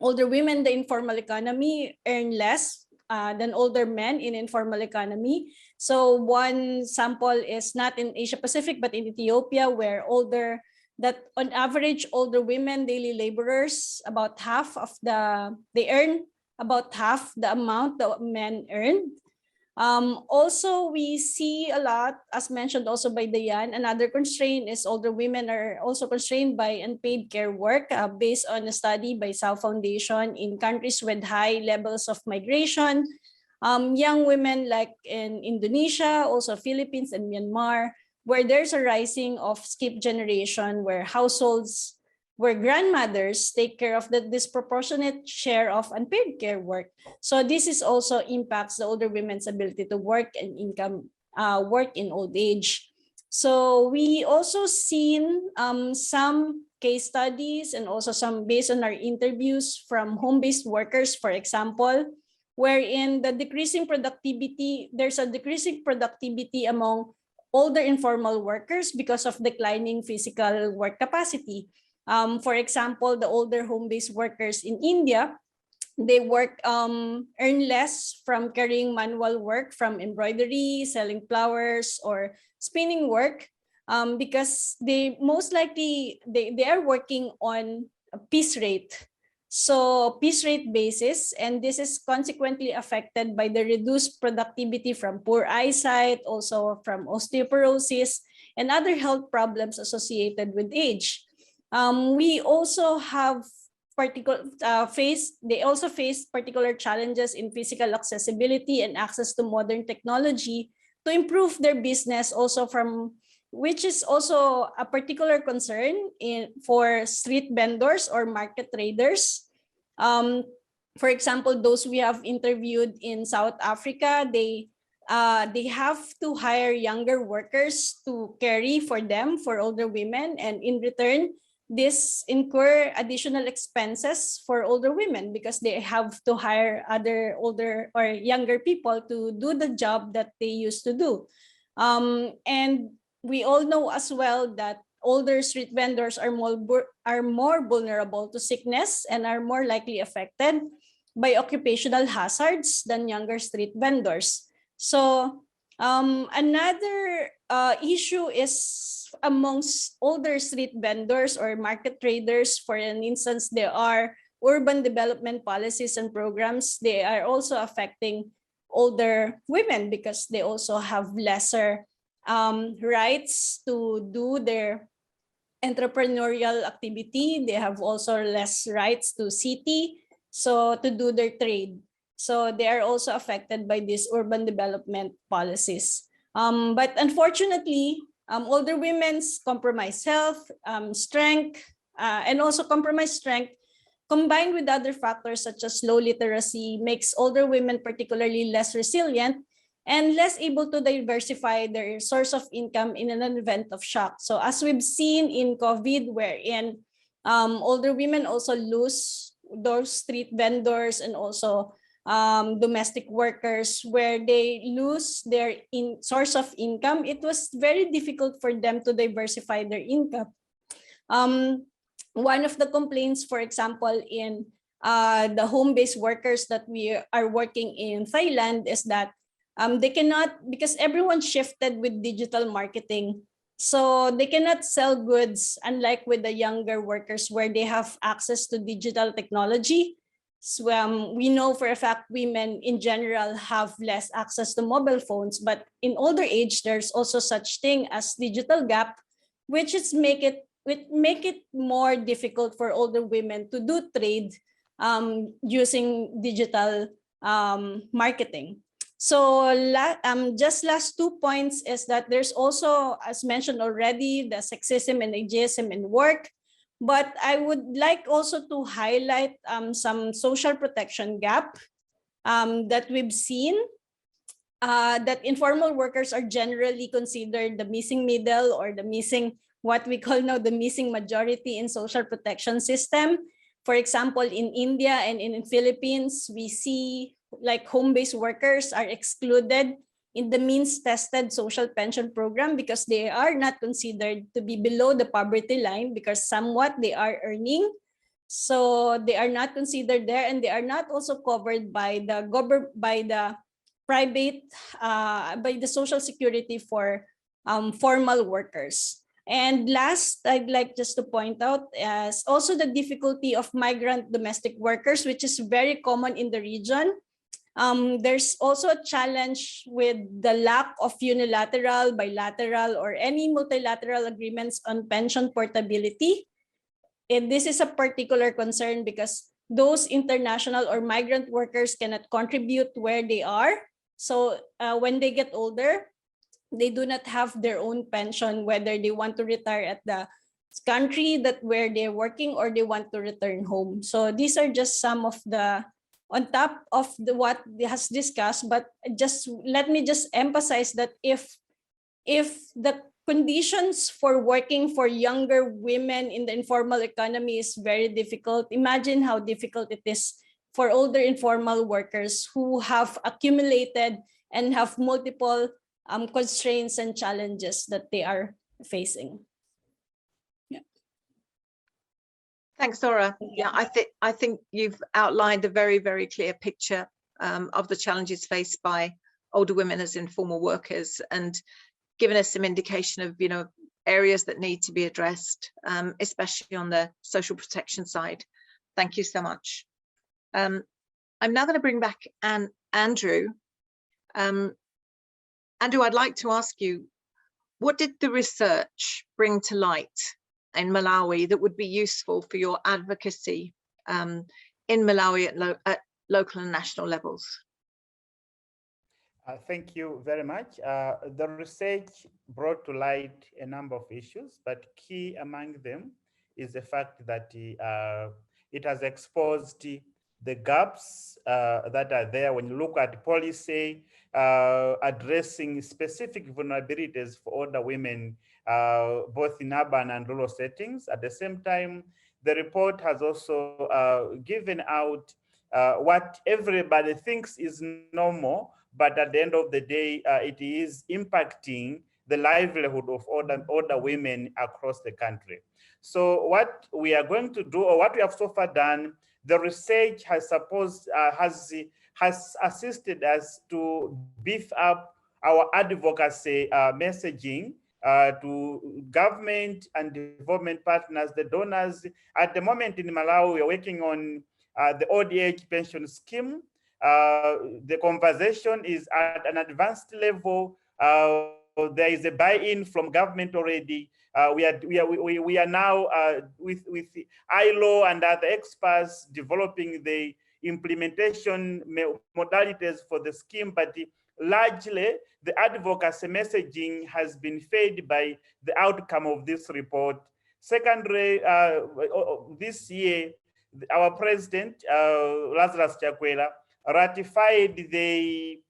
Speaker 6: older women in the informal economy earn less than older men in informal economy. So one sample is not in Asia Pacific, but in Ethiopia, where on average, older women, daily laborers, they earn about half the amount that men earn. Also, we see a lot, as mentioned also by Diane, another constraint is older women are also constrained by unpaid care work based on a study by Sao Foundation in countries with high levels of migration. Young women like in Indonesia, also Philippines and Myanmar, where there's a rising of skip generation, where households where grandmothers take care of the disproportionate share of unpaid care work. So this is also impacts the older women's ability to work and work in old age. So we also seen some case studies and also some based on our interviews from home-based workers, for example, wherein there's a decreasing productivity among older informal workers because of declining physical work capacity. For example, the older home-based workers in India, they earn less from carrying manual work, from embroidery, selling flowers, or spinning work, because they most likely they are working on a piece rate. So piece rate basis, and this is consequently affected by the reduced productivity from poor eyesight, also from osteoporosis and other health problems associated with age. We also have they also face particular challenges in physical accessibility and access to modern technology to improve their business, which is also a particular concern for street vendors or market traders. For example, those we have interviewed in South Africa, they have to hire younger workers to carry for them, for older women, and in return, this incur additional expenses for older women because they have to hire other older or younger people to do the job that they used to do. And we all know as well that older street vendors are more vulnerable to sickness and are more likely affected by occupational hazards than younger street vendors. So another issue is amongst older street vendors or market traders. For an instance, there are urban development policies and programs. They are also affecting older women because they also have lesser rights to do their entrepreneurial activity. They have also less rights to city, so to do their trade. So they are also affected by these urban development policies. But unfortunately, older women's compromised health, strength, and also compromised strength combined with other factors such as low literacy makes older women particularly less resilient and less able to diversify their source of income in an event of shock. So as we've seen in COVID, wherein older women also lose those street vendors and also domestic workers, where they lose their source of income, it was very difficult for them to diversify their income. One of the complaints, for example, in the home-based workers that we are working in Thailand is that they cannot, because everyone shifted with digital marketing, so they cannot sell goods, unlike with the younger workers where they have access to digital technology. So we know for a fact women in general have less access to mobile phones, but in older age, there's also such thing as digital gap, which is make it more difficult for older women to do trade using digital marketing. So just last 2 points is that there's also, as mentioned already, the sexism and ageism in work. But I would like also to highlight some social protection gap that we've seen, that informal workers are generally considered the missing middle or the missing, what we call now the missing majority in social protection system. For example, in India and in the Philippines, we see like home-based workers are excluded in the means-tested social pension program because they are not considered to be below the poverty line because somewhat they are earning So they are not considered there, and they are not also covered by the private, by the Social Security for formal workers. And last, I'd like just to point out as also the difficulty of migrant domestic workers, which is very common in the region. There's also a challenge with the lack of unilateral, bilateral, or any multilateral agreements on pension portability. And this is a particular concern because those international or migrant workers cannot contribute where they are. So when they get older, they do not have their own pension, whether they want to retire at the country that where they're working or they want to return home. So these are just some of the, on top of the what has discussed, but just let me just emphasize that if the conditions for working for younger women in the informal economy is very difficult, imagine how difficult it is for older informal workers who have accumulated and have multiple constraints and challenges that they are facing. Yeah.
Speaker 1: Thanks, Dora. Yeah, I think you've outlined a very, very clear picture of the challenges faced by older women as informal workers, and given us some indication of, you know, areas that need to be addressed, especially on the social protection side. Thank you so much. I'm now going to bring back Andrew. Andrew, I'd like to ask you, what did the research bring to light in Malawi that would be useful for your advocacy in Malawi at local and national levels?
Speaker 3: Thank you very much. The research brought to light a number of issues, but key among them is the fact that it has exposed the gaps that are there when you look at policy addressing specific vulnerabilities for older women, both in urban and rural settings. At the same time, the report has also given out what everybody thinks is normal, but at the end of the day, it is impacting the livelihood of older women across the country. So what we are going to do, or what we have so far done, the research has assisted us to beef up our advocacy messaging to government and development partners, the donors. At the moment in Malawi, we are working on the old age pension scheme. The conversation is at an advanced level. There is a buy-in from government already. We are now with ILO and other experts developing the implementation modalities for the scheme, but largely the advocacy messaging has been fed by the outcome of this report. Secondly, this year, our president, Lazarus Chakwera, ratified the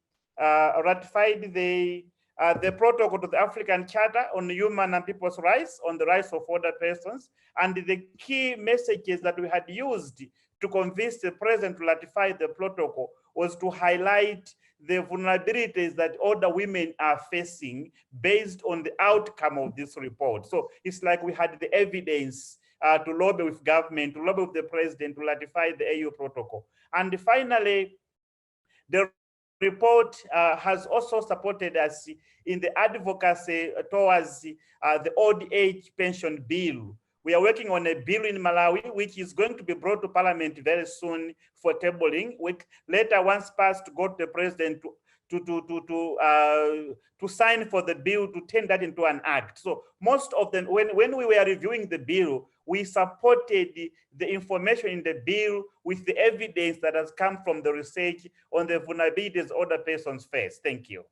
Speaker 3: protocol to the African Charter on Human and People's Rights, on the rights of older persons. And the key messages that we had used to convince the president to ratify the protocol was to highlight the vulnerabilities that older women are facing based on the outcome of this report. So it's like we had the evidence to lobby with government, to lobby with the president to ratify the AU protocol. And finally, the report has also supported us in the advocacy towards the old age pension bill. We are working on a bill in Malawi, which is going to be brought to Parliament very soon for tabling. Later, once passed, to go to the president to sign for the bill, to turn that into an act. So most of them, when we were reviewing the bill, we supported the information in the bill with the evidence that has come from the research on the vulnerabilities older persons face. Thank you.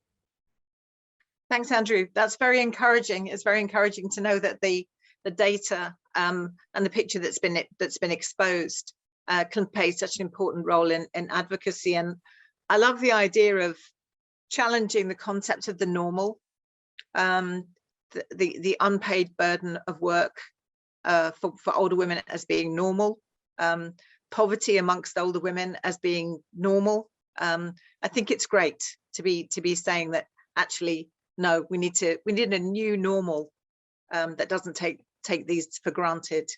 Speaker 1: Thanks, Andrew. That's very encouraging. It's very encouraging to know that the data and the picture that's been exposed can play such an important role in advocacy. And I love the idea of challenging the concept of the normal, the unpaid burden of work for older women as being normal, poverty amongst older women as being normal. I think it's great to be saying that actually, no, we need a new normal that doesn't take these for granted.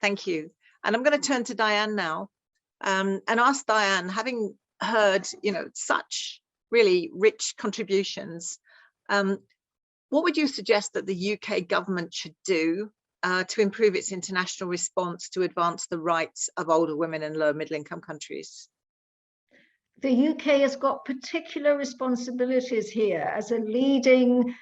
Speaker 1: Thank you. And I'm going to turn to Diane now and ask Diane, having heard, such really rich contributions, what would you suggest that the UK government should do to improve its international response to advance the rights of older women in low middle income countries?
Speaker 4: The UK has got particular responsibilities here as a leading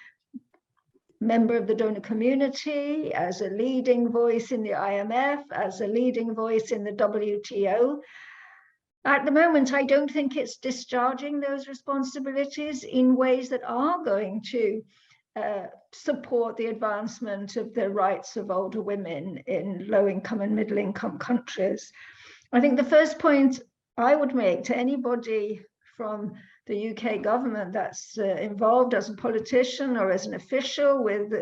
Speaker 4: member of the donor community, as a leading voice in the IMF, as a leading voice in the WTO. At the moment, I don't think it's discharging those responsibilities in ways that are going to support the advancement of the rights of older women in low-income and middle-income countries. I think the first point I would make to anybody from the UK government that's involved as a politician or as an official with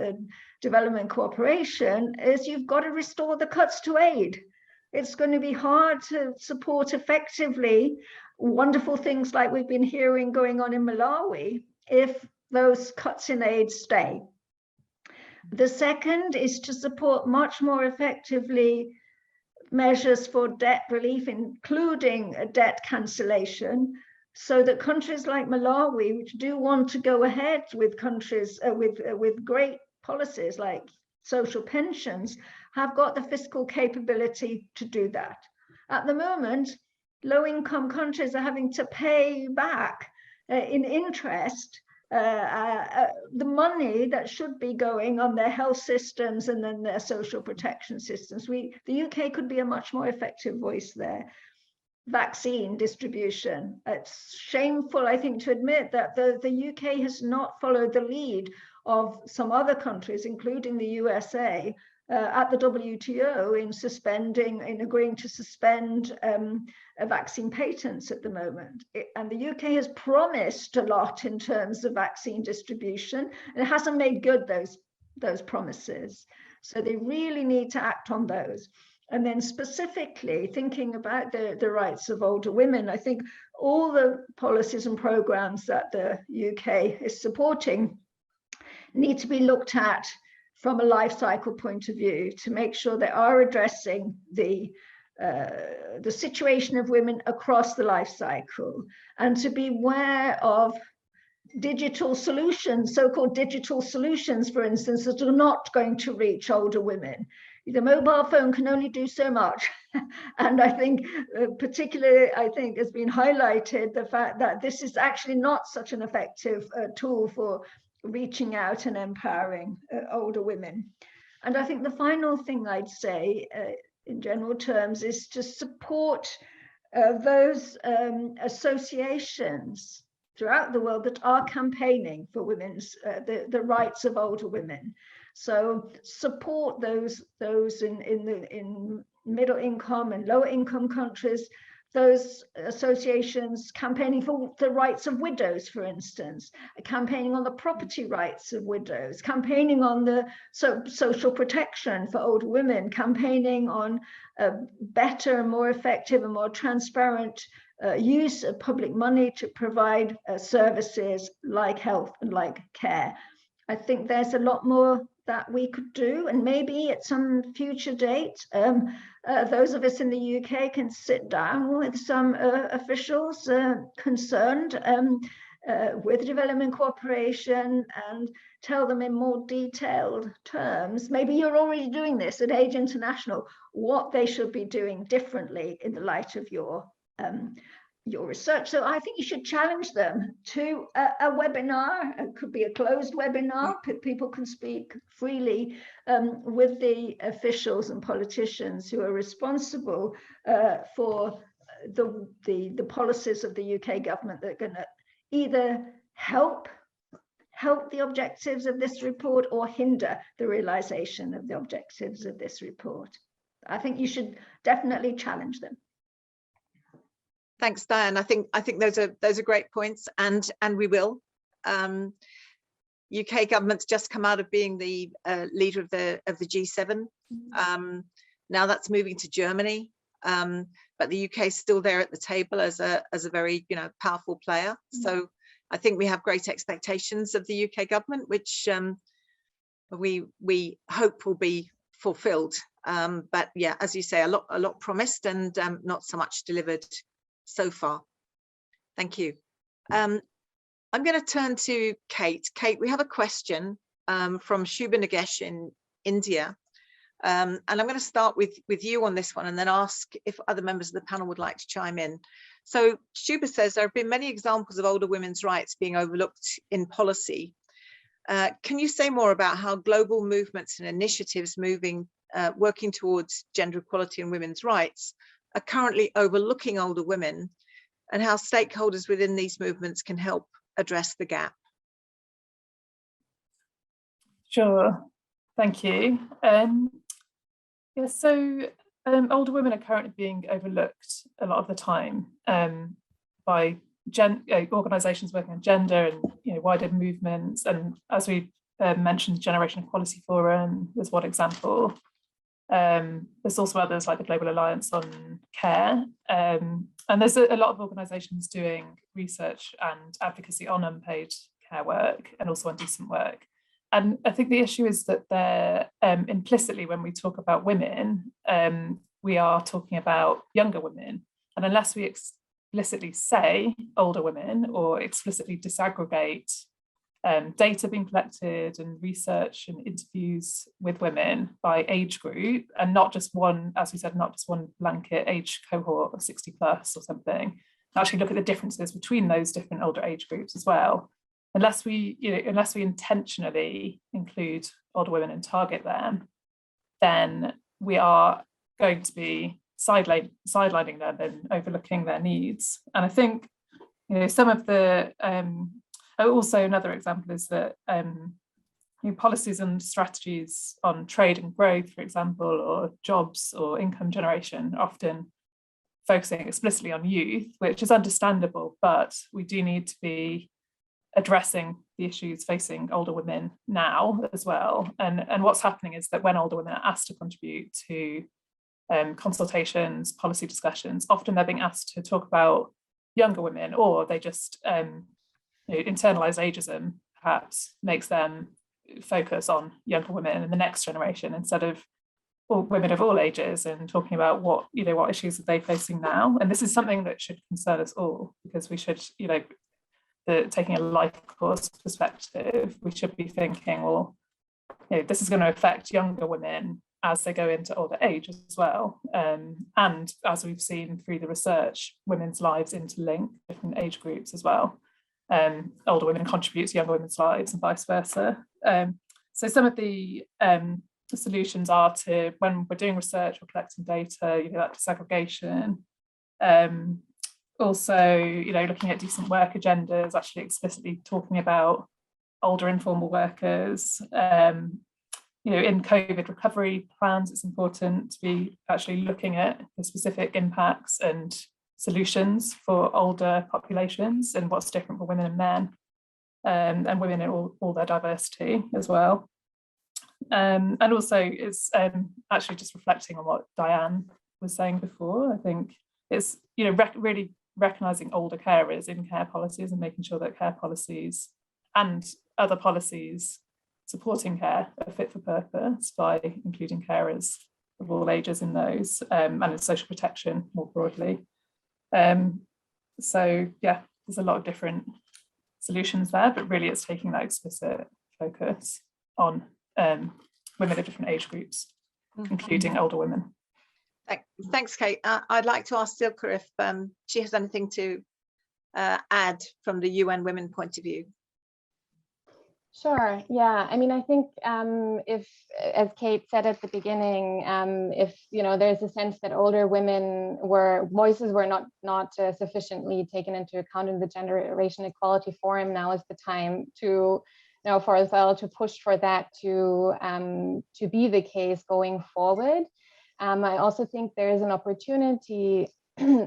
Speaker 4: development cooperation is you've got to restore the cuts to aid. It's going to be hard to support effectively wonderful things like we've been hearing going on in Malawi if those cuts in aid stay. The second is to support much more effectively measures for debt relief, including a debt cancellation, so that countries like Malawi, which do want to go ahead with countries with great policies like social pensions, have got the fiscal capability to do that. At the moment, low-income countries are having to pay back in interest the money that should be going on their health systems and then their social protection systems. The UK could be a much more effective voice there. Vaccine distribution. It's shameful, I think, to admit that the UK has not followed the lead of some other countries, including the USA, at the WTO in agreeing to suspend vaccine patents at the moment. And the UK has promised a lot in terms of vaccine distribution, and it hasn't made good those promises. So they really need to act on those. And then specifically thinking about the rights of older women, I think all the policies and programs that the UK is supporting need to be looked at from a life cycle point of view to make sure they are addressing the situation of women across the life cycle, and to be aware of digital solutions, so-called digital solutions, for instance, that are not going to reach older women. The mobile phone can only do so much. And I think particularly, has been highlighted the fact that this is actually not such an effective tool for reaching out and empowering older women. And I think the final thing I'd say in general terms is to support those associations throughout the world that are campaigning for women's the rights of older women. So support those in middle income and lower income countries, those associations campaigning for the rights of widows, for instance, campaigning on the property rights of widows, campaigning on the social protection for older women, campaigning on better, more effective and more transparent use of public money to provide services like health and like care. I think there's a lot more that we could do, and maybe at some future date, those of us in the UK can sit down with some officials concerned with development cooperation and tell them in more detailed terms, maybe you're already doing this at Age International, what they should be doing differently in the light of your research. So I think you should challenge them to a webinar. It could be a closed webinar. People can speak freely with the officials and politicians who are responsible for the policies of the UK government that are going to either help the objectives of this report or hinder the realization of the objectives of this report. I think you should definitely challenge them.
Speaker 1: Thanks, Diane. I think those are great points, and we will. UK government's just come out of being the leader of the G7. Now that's moving to Germany, but the UK is still there at the table as a very powerful player. So I think we have great expectations of the UK government, which we hope will be fulfilled But yeah, as you say, a lot promised and not so much delivered so far. Thank you. I'm going to turn to Kate. Kate, we have a question from Shubha Nagesh in India. And I'm going to start with you on this one and then ask if other members of the panel would like to chime in. So Shubha says there have been many examples of older women's rights being overlooked in policy. Can you say more about how global movements and initiatives working towards gender equality and women's rights are currently overlooking older women, and how stakeholders within these movements can help address the gap?
Speaker 2: Sure, thank you. Yeah, so older women are currently being overlooked a lot of the time by organisations working on gender and wider movements. And as we mentioned, Generation Equality Forum was one example. There's also others like the Global Alliance on Care. And there's a lot of organisations doing research and advocacy on unpaid care work and also on decent work. And I think the issue is that they're implicitly, when we talk about women, we are talking about younger women. And unless we explicitly say older women or explicitly disaggregate data being collected and research and interviews with women by age group, and not just one, as we said, not just one blanket age cohort of 60 plus or something, actually look at the differences between those different older age groups as well. Unless we intentionally include older women and target them, then we are going to be sidelining them and overlooking their needs. And I think some of the also another example is that policies and strategies on trade and growth, for example, or jobs or income generation, often focusing explicitly on youth, which is understandable, but we do need to be addressing the issues facing older women now as well. And what's happening is that when older women are asked to contribute to consultations, policy discussions, often they're being asked to talk about younger women, or they just internalize ageism perhaps makes them focus on younger women and the next generation instead of women of all ages, and talking about what issues are they facing now. And this is something that should concern us all, because we should, taking a life course perspective, we should be thinking, well, this is going to affect younger women as they go into older age as well. And as we've seen through the research, women's lives interlink different age groups as well. Older women contribute to younger women's lives and vice versa. So some of the solutions are to, when we're doing research or collecting data, that disaggregation. Also, looking at decent work agendas, actually explicitly talking about older informal workers. In COVID recovery plans, it's important to be actually looking at the specific impacts and solutions for older populations and what's different for women and men, and women in all their diversity as well. And also it's actually just reflecting on what Diane was saying before. I think it's really recognising older carers in care policies and making sure that care policies and other policies supporting care are fit for purpose by including carers of all ages in those, and in social protection more broadly. So yeah, there's a lot of different solutions there, but really it's taking that explicit focus on women of different age groups, including older women.
Speaker 1: Thanks, Kate. I'd like to ask Silke if she has anything to add from the UN Women point of view.
Speaker 5: Sure. Yeah. I mean, I think if, as Kate said at the beginning, if there's a sense that older women voices were not sufficiently taken into account in the Generation Equality Forum, now is the time to for as well to push for that to be the case going forward. I also think there is an opportunity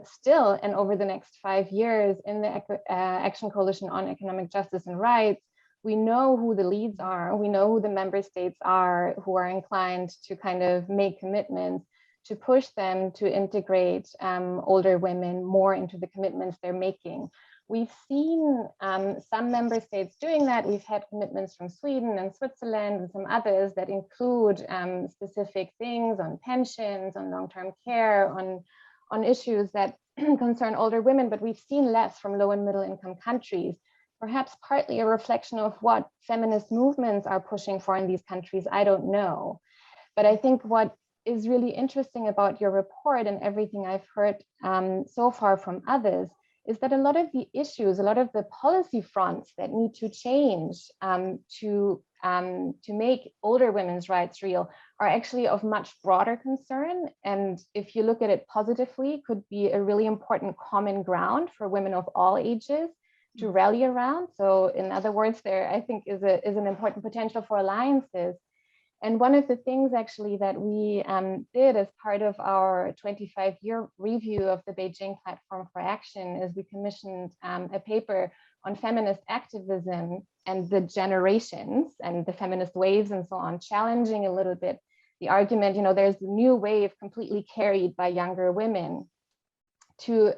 Speaker 5: still, and over the next 5 years in the Action Coalition on Economic Justice and Rights, we know who the leads are, we know who the member states are who are inclined to kind of make commitments, to push them to integrate older women more into the commitments they're making. we've seen some member states doing that. We've had commitments from Sweden and Switzerland and some others that include specific things on pensions, on long-term care, on issues that concern older women, but we've seen less from low and middle income countries, perhaps partly a reflection of what feminist movements are pushing for in these countries. I don't know. But I think what is really interesting about your report and everything I've heard so far from others is that a lot of the issues, a lot of the policy fronts that need to change to make older women's rights real are actually of much broader concern. And if you look at it positively, could be a really important common ground for women of all ages to rally around. So in other words, there I think is an important potential for alliances. And one of the things actually that we did as part of our 25-year review of the Beijing Platform for Action is we commissioned a paper on feminist activism and the generations and the feminist waves and so on, challenging a little bit the argument, you know, there's a new wave completely carried by younger women to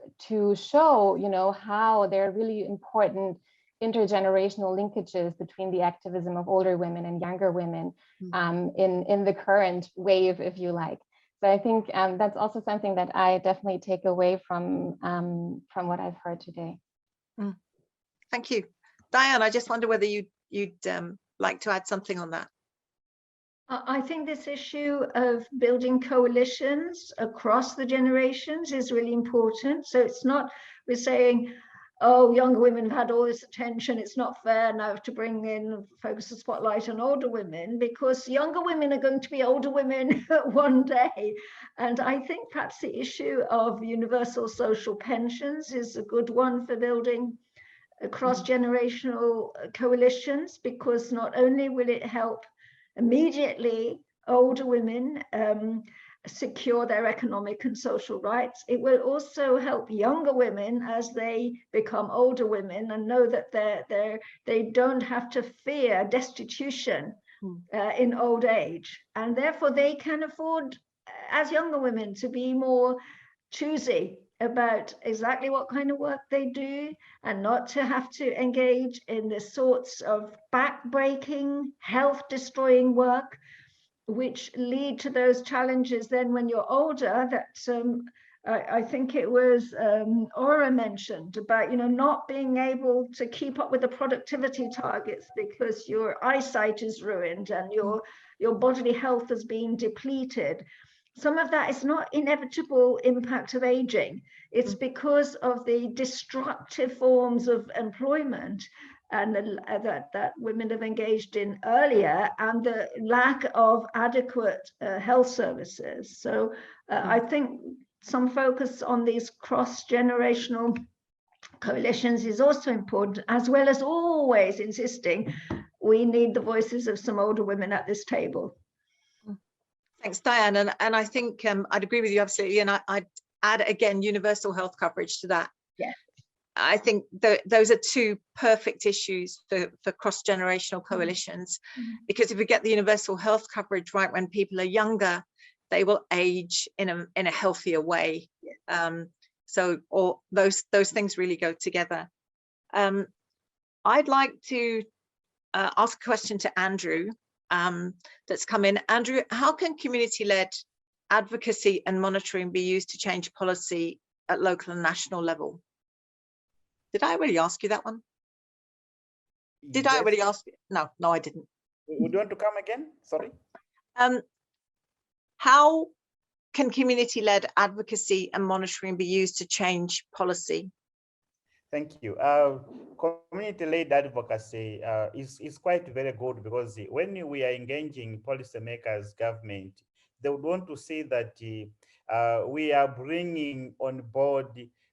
Speaker 5: show, you know, how there are really important intergenerational linkages between the activism of older women and younger women in the current wave, if you like. So I think that's also something that I definitely take away from what I've heard today.
Speaker 1: Thank you. Diane, I just wonder whether you'd like to add something on that.
Speaker 4: I think this issue of building coalitions across the generations is really important. So it's not, we're saying, oh, younger women have had all this attention, it's not fair now to bring in, focus the spotlight on older women, because younger women are going to be older women one day. And I think perhaps the issue of universal social pensions is a good one for building cross-generational coalitions, because not only will it help immediately older women secure their economic and social rights, it will also help younger women as they become older women and know that they don't have to fear destitution in old age, and therefore they can afford as younger women to be more choosy about exactly what kind of work they do, and not to have to engage in the sorts of back-breaking, health-destroying work which lead to those challenges then when you're older, that I think it was Aura mentioned about, you know, not being able to keep up with the productivity targets because your eyesight is ruined and your bodily health has been depleted. Some of that is not inevitable impact of aging. It's because of the destructive forms of employment and that women have engaged in earlier, and the lack of adequate health services. So I think some focus on these cross-generational coalitions is also important, as well as always insisting we need the voices of some older women at this table.
Speaker 1: Thanks, Diane. And I think I'd agree with you absolutely. And I'd add again universal health coverage to that.
Speaker 4: Yeah.
Speaker 1: I think those are two perfect issues for cross-generational coalitions, because if we get the universal health coverage right when people are younger, they will age in a healthier way. So all those things really go together. I'd like to ask a question to Andrew that's come in. Andrew, how can community-led advocacy and monitoring be used to change policy at local and national level? Did I already ask you that one? Did I already ask you? No, I didn't.
Speaker 3: Would you want to come again? Sorry.
Speaker 1: How can community-led advocacy and monitoring be used to change policy?
Speaker 3: Thank you. Community-led advocacy is quite very good, because when we are engaging policymakers, government, they would want to see that we are bringing on board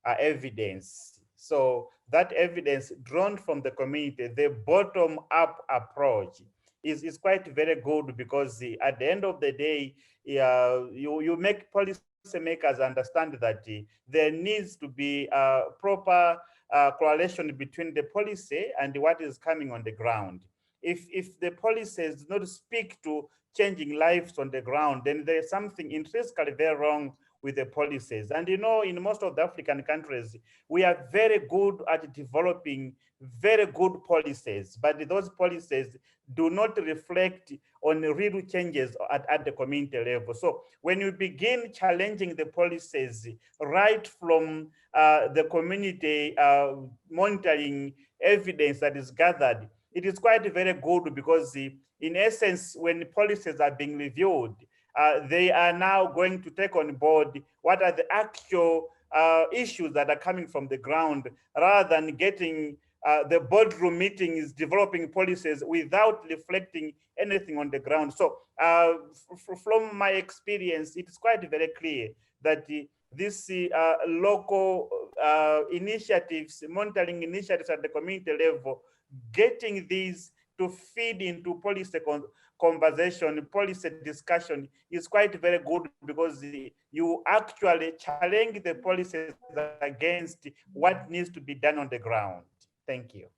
Speaker 3: evidence. So that evidence drawn from the community, the bottom-up approach is quite very good, because at the end of the day, you make policymakers understand that there needs to be a proper correlation between the policy and what is coming on the ground. If the policies do not speak to changing lives on the ground, then there's something intrinsically very wrong with the policies. And you know, in most of the African countries, we are very good at developing very good policies, but those policies do not reflect on real changes at the community level. So when you begin challenging the policies right from the community monitoring evidence that is gathered, it is quite very good, because in essence, when policies are being reviewed, they are now going to take on board what are the actual issues that are coming from the ground, rather than getting the boardroom meetings developing policies without reflecting anything on the ground. So from my experience, it is quite very clear that these local initiatives, monitoring initiatives at the community level, getting these to feed into policy conversation, policy discussion is quite very good, because you actually challenge the policies against what needs to be done on the ground. Thank you.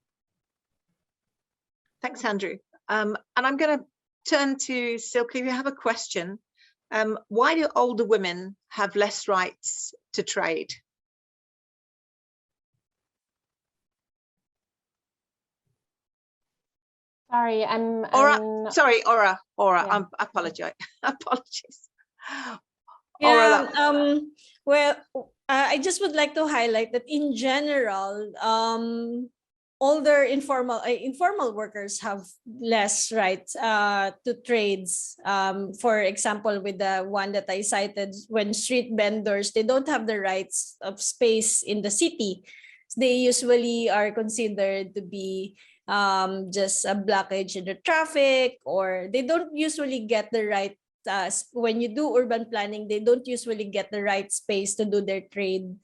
Speaker 1: Thanks, Andrew. And I'm going to turn to Silke. If you have a question, why do older women have less rights to trade?
Speaker 5: Sorry,
Speaker 1: Sorry, Ora.
Speaker 5: Yeah.
Speaker 1: I apologize. Apologies.
Speaker 6: Yeah, well, I just would like to highlight that in general, older informal workers have less rights to trades. For example, with the one that I cited, when street vendors, they don't have the rights of space in the city. They usually are considered to be just a blockage in the traffic, or they don't usually get the right, when you do urban planning, they don't usually get the right space to do their trade.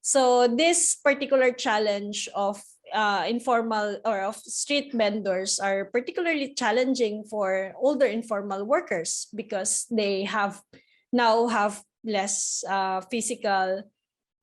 Speaker 6: So this particular challenge of informal or of street vendors are particularly challenging for older informal workers, because they now have less physical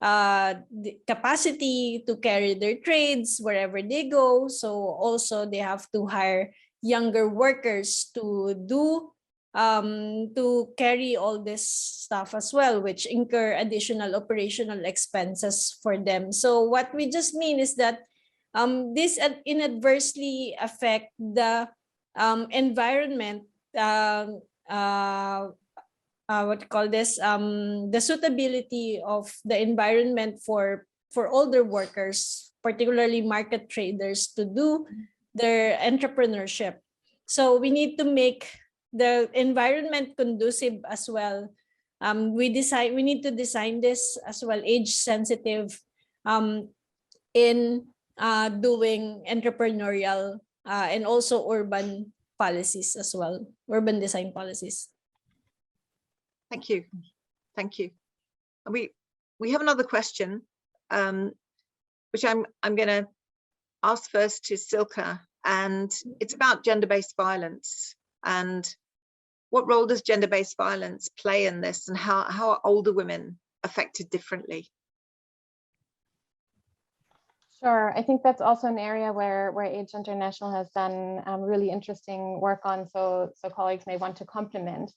Speaker 6: capacity to carry their trades wherever they go. So also they have to hire younger workers to do to carry all this stuff as well, which incur additional operational expenses for them. So what we just mean is that this inadversely affect the environment, what you call this, the suitability of the environment for older workers, particularly market traders, to do their entrepreneurship. So we need to make the environment conducive as well. We need to design this as well, age sensitive, in doing entrepreneurial and also urban policies as well, urban design policies.
Speaker 1: Thank you. Thank you. We have another question, which I'm going to ask first to Silke, and it's about gender-based violence. And what role does gender-based violence play in this, and how are older women affected differently?
Speaker 5: Sure, I think that's also an area where Age International has done really interesting work on, so colleagues may want to complement.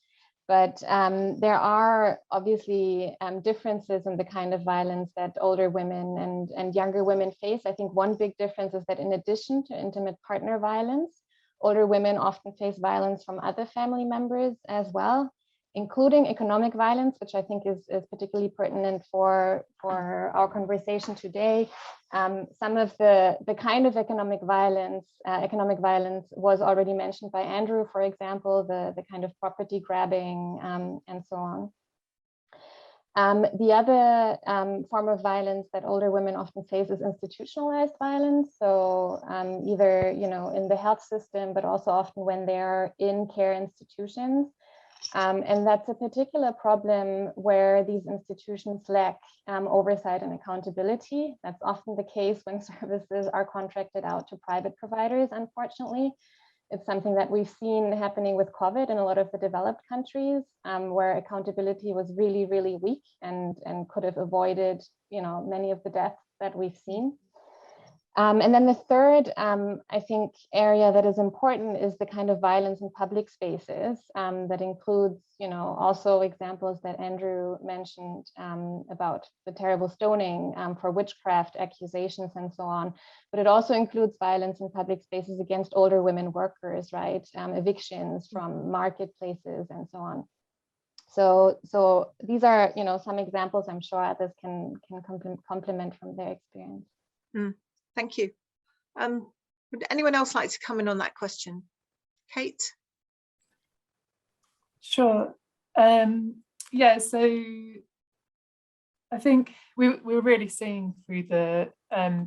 Speaker 5: But there are obviously differences in the kind of violence that older women and younger women face. I think one big difference is that in addition to intimate partner violence, older women often face violence from other family members as well, including economic violence, which I think is particularly pertinent for our conversation today. Some of the kind of economic violence was already mentioned by Andrew, for example, the kind of property grabbing and so on. The other form of violence that older women often face is institutionalized violence. So either in the health system, but also often when they're in care institutions. And that's a particular problem where these institutions lack oversight and accountability. That's often the case when services are contracted out to private providers, unfortunately. It's something that we've seen happening with COVID in a lot of the developed countries, where accountability was really, really weak and could have avoided many of the deaths that we've seen. And then the third, I think, area that is important is the kind of violence in public spaces that includes, also examples that Andrew mentioned about the terrible stoning for witchcraft accusations and so on. But it also includes violence in public spaces against older women workers, right? Evictions from marketplaces and so on. So these are, some examples I'm sure others can complement from their experience.
Speaker 1: Thank you. Would anyone else like to come in on that question? Kate?
Speaker 2: Sure. Yeah, so I think we were really seeing through the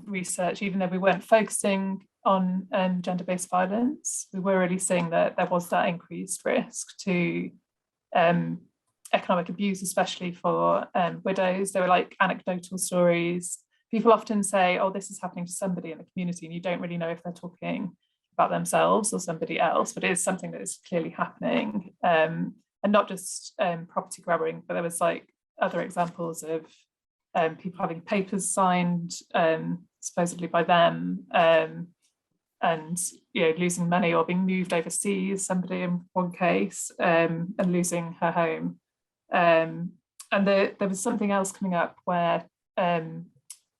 Speaker 2: research, even though we weren't focusing on gender-based violence, we were really seeing that there was that increased risk to economic abuse, especially for widows. There were like anecdotal stories. People often say, oh, this is happening to somebody in the community, and you don't really know if they're talking about themselves or somebody else, but it is something that is clearly happening. And not just property grabbing, but there was like other examples of people having papers signed supposedly by them, and losing money or being moved overseas, somebody in one case, and losing her home. And there was something else coming up where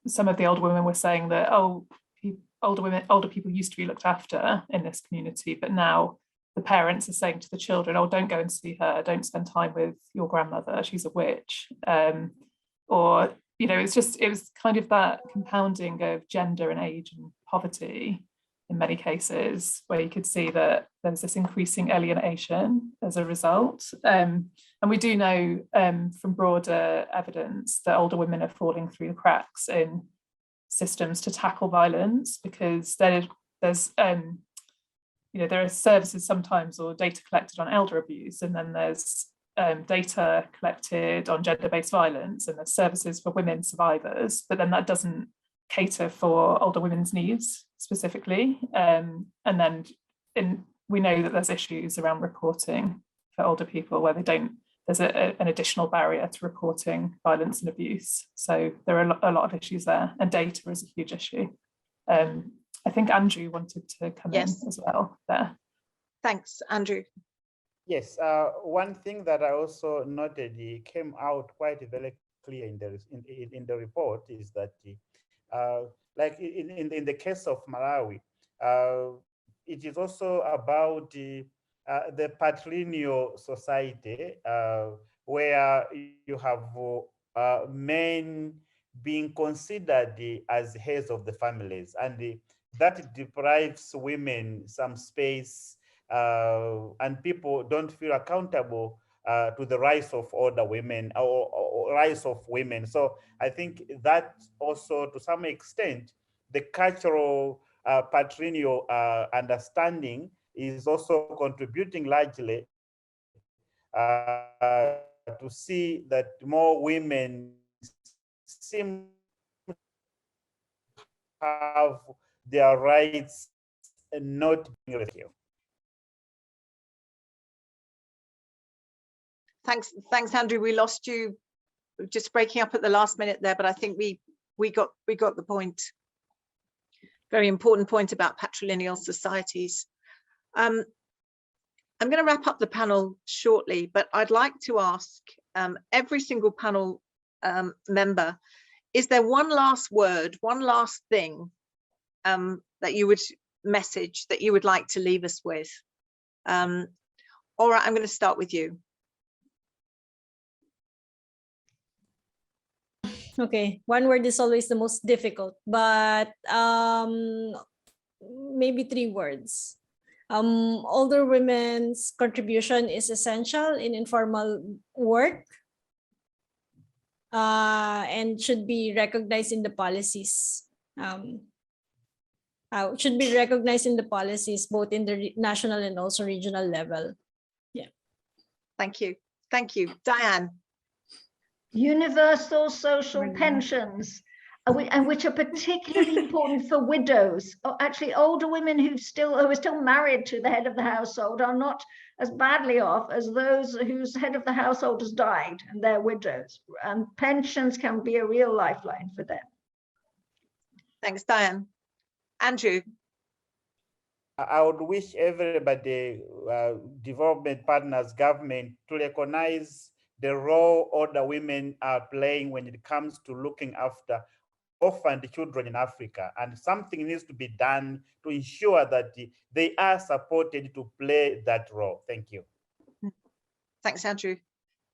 Speaker 2: some of the older women were saying that, older people used to be looked after in this community, but now the parents are saying to the children, oh, don't go and see her, don't spend time with your grandmother, she's a witch. Or, it was kind of that compounding of gender and age and poverty in many cases, where you could see that there's this increasing alienation as a result. And we do know from broader evidence that older women are falling through the cracks in systems to tackle violence, because there are services sometimes or data collected on elder abuse, and then there's data collected on gender-based violence, and there's services for women survivors, but then that doesn't cater for older women's needs specifically. And then we know that there's issues around reporting for older people where there's an additional barrier to reporting violence and abuse. So there are a lot of issues there, and data is a huge issue. I think Andrew wanted to come in as well there.
Speaker 1: Thanks, Andrew.
Speaker 3: Yes, one thing that I also noted came out quite very clear in the report is that like in the case of Malawi, it is also about the patrilineal society, where you have men being considered as heads of the families, and that deprives women some space, and people don't feel accountable to the rights of older women or rights of women. So I think that also, to some extent, the cultural patrilineal understanding is also contributing largely to see that more women seem to have their rights not being rescued.
Speaker 1: Thanks, Andrew. We lost you just breaking up at the last minute there, but I think we got the point. Very important point about patrilineal societies. I'm going to wrap up the panel shortly, but I'd like to ask every single panel member, is there one last word, one last thing that you would message that you would like to leave us with? All right, I'm going to start with you.
Speaker 6: Okay, one word is always the most difficult, but maybe 3 words. Older women's contribution is essential in informal work and should be recognized in the policies. Should be recognized in the policies, both in the national and also regional level. Yeah.
Speaker 1: Thank you. Thank you. Diane.
Speaker 4: Universal social pensions, and which are particularly important for widows. Actually, older women who are still married to the head of the household are not as badly off as those whose head of the household has died and they're widows. And pensions can be a real lifeline for them.
Speaker 1: Thanks, Diane. Andrew.
Speaker 3: I would wish everybody, development partners, government, to recognize the role older women are playing when it comes to looking after orphaned children in Africa. And something needs to be done to ensure that they are supported to play that role. Thank you.
Speaker 1: Thanks, Andrew.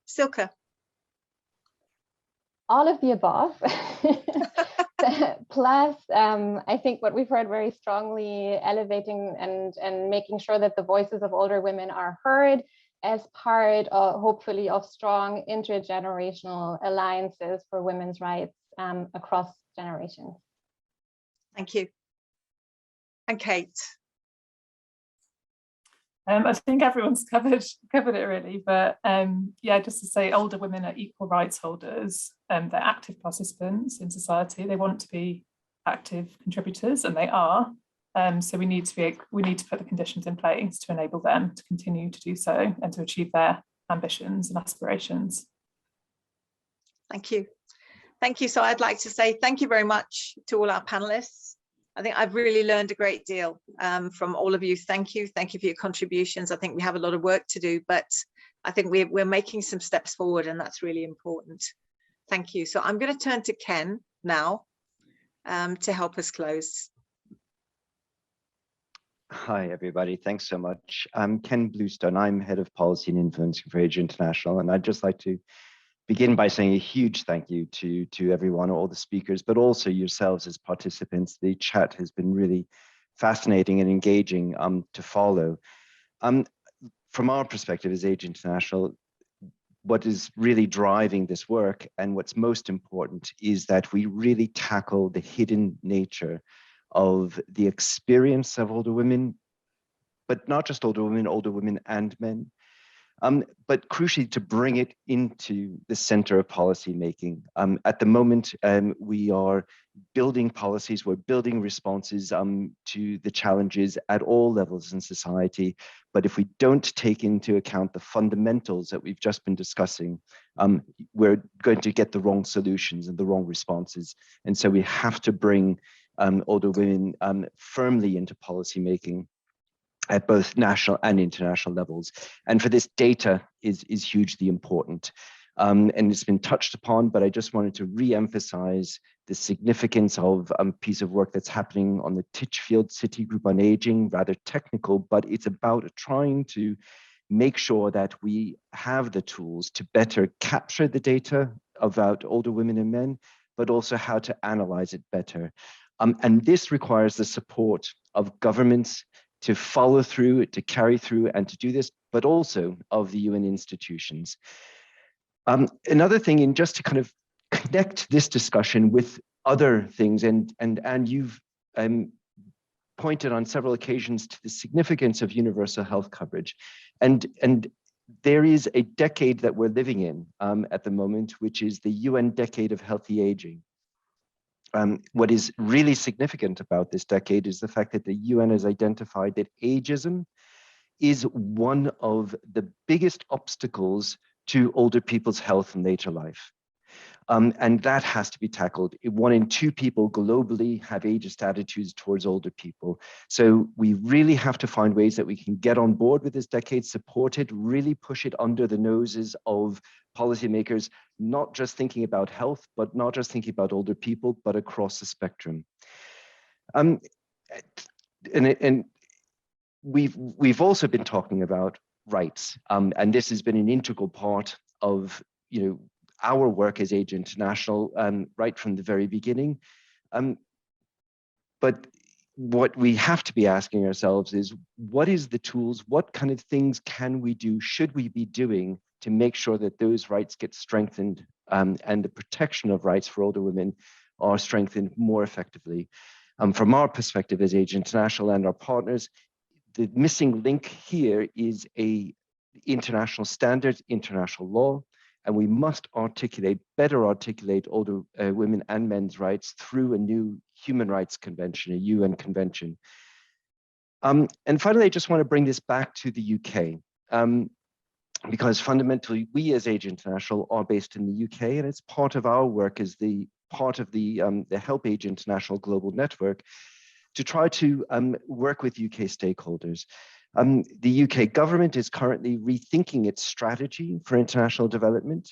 Speaker 1: Silke.
Speaker 5: All of the above. Plus, I think what we've heard very strongly, elevating and making sure that the voices of older women are heard as part, hopefully, of strong intergenerational alliances for women's rights across generations.
Speaker 1: Thank you. And Kate.
Speaker 2: I think everyone's covered it really, but yeah, just to say, older women are equal rights holders. They're active participants in society. They want to be active contributors, and they are. So we need to put the conditions in place to enable them to continue to do so and to achieve their ambitions and aspirations.
Speaker 1: Thank you. Thank you. So I'd like to say thank you very much to all our panelists. I think I've really learned a great deal from all of you. Thank you. Thank you for your contributions. I think we have a lot of work to do, but I think we're making some steps forward, and that's really important. Thank you. So I'm going to turn to Ken now to help us close.
Speaker 7: Hi, everybody. Thanks so much. I'm Ken Bluestone. I'm head of policy and influencing for Age International, and I'd just like to begin by saying a huge thank you to everyone, all the speakers, but also yourselves as participants. The chat has been really fascinating and engaging to follow. From our perspective as Age International, what is really driving this work and what's most important is that we really tackle the hidden nature of the experience of older women, but not just older women and men. But crucially to bring it into the center of policy making. At the moment, we are building policies, we're building responses to the challenges at all levels in society. But if we don't take into account the fundamentals that we've just been discussing, we're going to get the wrong solutions and the wrong responses. And so we have to bring older women firmly into policy making at both national and international levels. And for this, data is hugely important. And it's been touched upon, but I just wanted to re-emphasize the significance of a piece of work that's happening on the Titchfield City Group on Aging, rather technical, but it's about trying to make sure that we have the tools to better capture the data about older women and men, but also how to analyze it better. And this requires the support of governments to follow through, to carry through, and to do this, but also of the UN institutions. Another thing, and just to kind of connect this discussion with other things, and you've pointed on several occasions to the significance of universal health coverage, and there is a decade that we're living in at the moment, which is the UN Decade of Healthy Aging. What is really significant about this decade is the fact that the UN has identified that ageism is one of the biggest obstacles to older people's health and later life. And that has to be tackled. 1 in 2 people globally have ageist attitudes towards older people. So we really have to find ways that we can get on board with this decade, support it, really push it under the noses of policymakers, not just thinking about health, but not just thinking about older people, but across the spectrum. And we've also been talking about rights, and this has been an integral part of our work as Age International right from the very beginning. But what we have to be asking ourselves is, what is the tools, what kind of things can we do, should we be doing to make sure that those rights get strengthened and the protection of rights for older women are strengthened more effectively? From our perspective as Age International and our partners, the missing link here is a international standard, international law, and we must better articulate older women and men's rights through a new human rights convention, a UN convention. And finally, I just want to bring this back to the UK, because fundamentally, we as Age International are based in the UK, and it's part of our work as the part of the Help Age International Global Network to try to work with UK stakeholders. The UK government is currently rethinking its strategy for international development.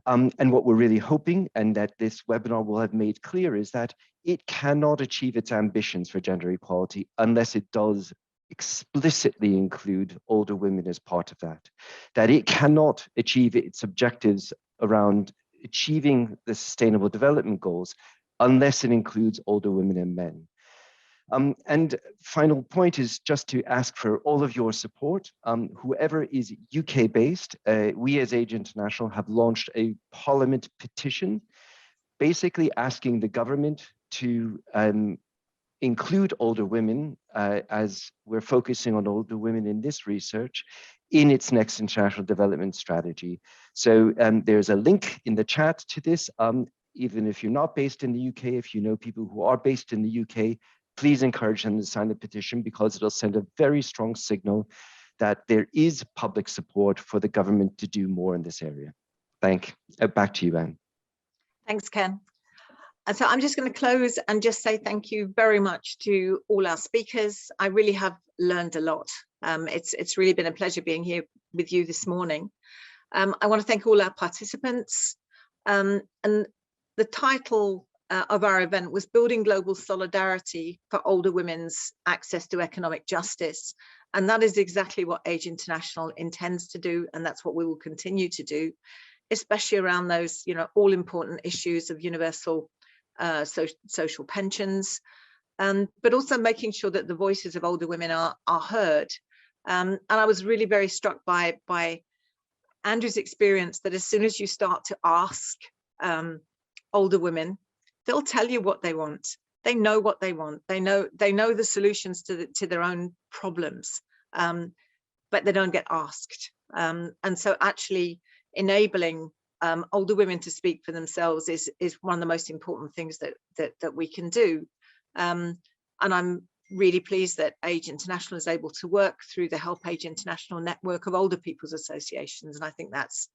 Speaker 7: And what we're really hoping, and that this webinar will have made clear, is that it cannot achieve its ambitions for gender equality unless it does explicitly include older women as part of that. That it cannot achieve its objectives around achieving the Sustainable Development Goals unless it includes older women and men. And final point is just to ask for all of your support. Whoever is UK based, we as Age International have launched a Parliament petition, basically asking the government to include older women, as we're focusing on older women in this research, in its next international development strategy. So there's a link in the chat to this. Even if you're not based in the UK, if you know people who are based in the UK, please encourage them to sign the petition, because it'll send a very strong signal that there is public support for the government to do more in this area. Back to you, Anne.
Speaker 1: Thanks, Ken. And so I'm just going to close and just say thank you very much to all our speakers. I really have learned a lot. It's really been a pleasure being here with you this morning. I want to thank all our participants. And the title of our event was Building Global Solidarity for Older Women's Access to Economic Justice. And that is exactly what Age International intends to do. And that's what we will continue to do, especially around those, all important issues of universal social pensions, but also making sure that the voices of older women are heard. And I was really very struck by Andrew's experience that as soon as you start to ask older women, they'll tell you what they want. They know what they want. They know the solutions to their own problems, but they don't get asked. And so actually enabling older women to speak for themselves is one of the most important things that we can do. And I'm really pleased that Age International is able to work through the Help Age International network of older people's associations. And I think that's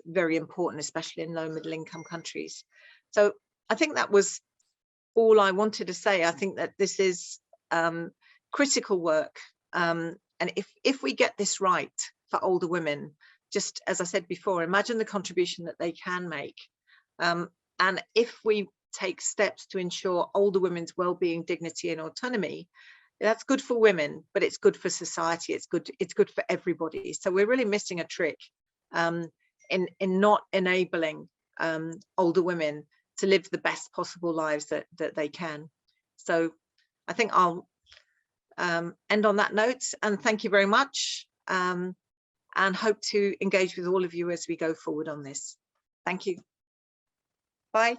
Speaker 1: very important, especially in low middle income countries. So I think that was all I wanted to say. I think that this is critical work. And if we get this right for older women, just as I said before, imagine the contribution that they can make. And if we take steps to ensure older women's well-being, dignity and autonomy, that's good for women, but it's good for society. It's good for everybody. So we're really missing a trick in not enabling older women to live the best possible lives that they can. So I think I'll end on that note, and thank you very much, and hope to engage with all of you as we go forward on this. Thank you. Bye.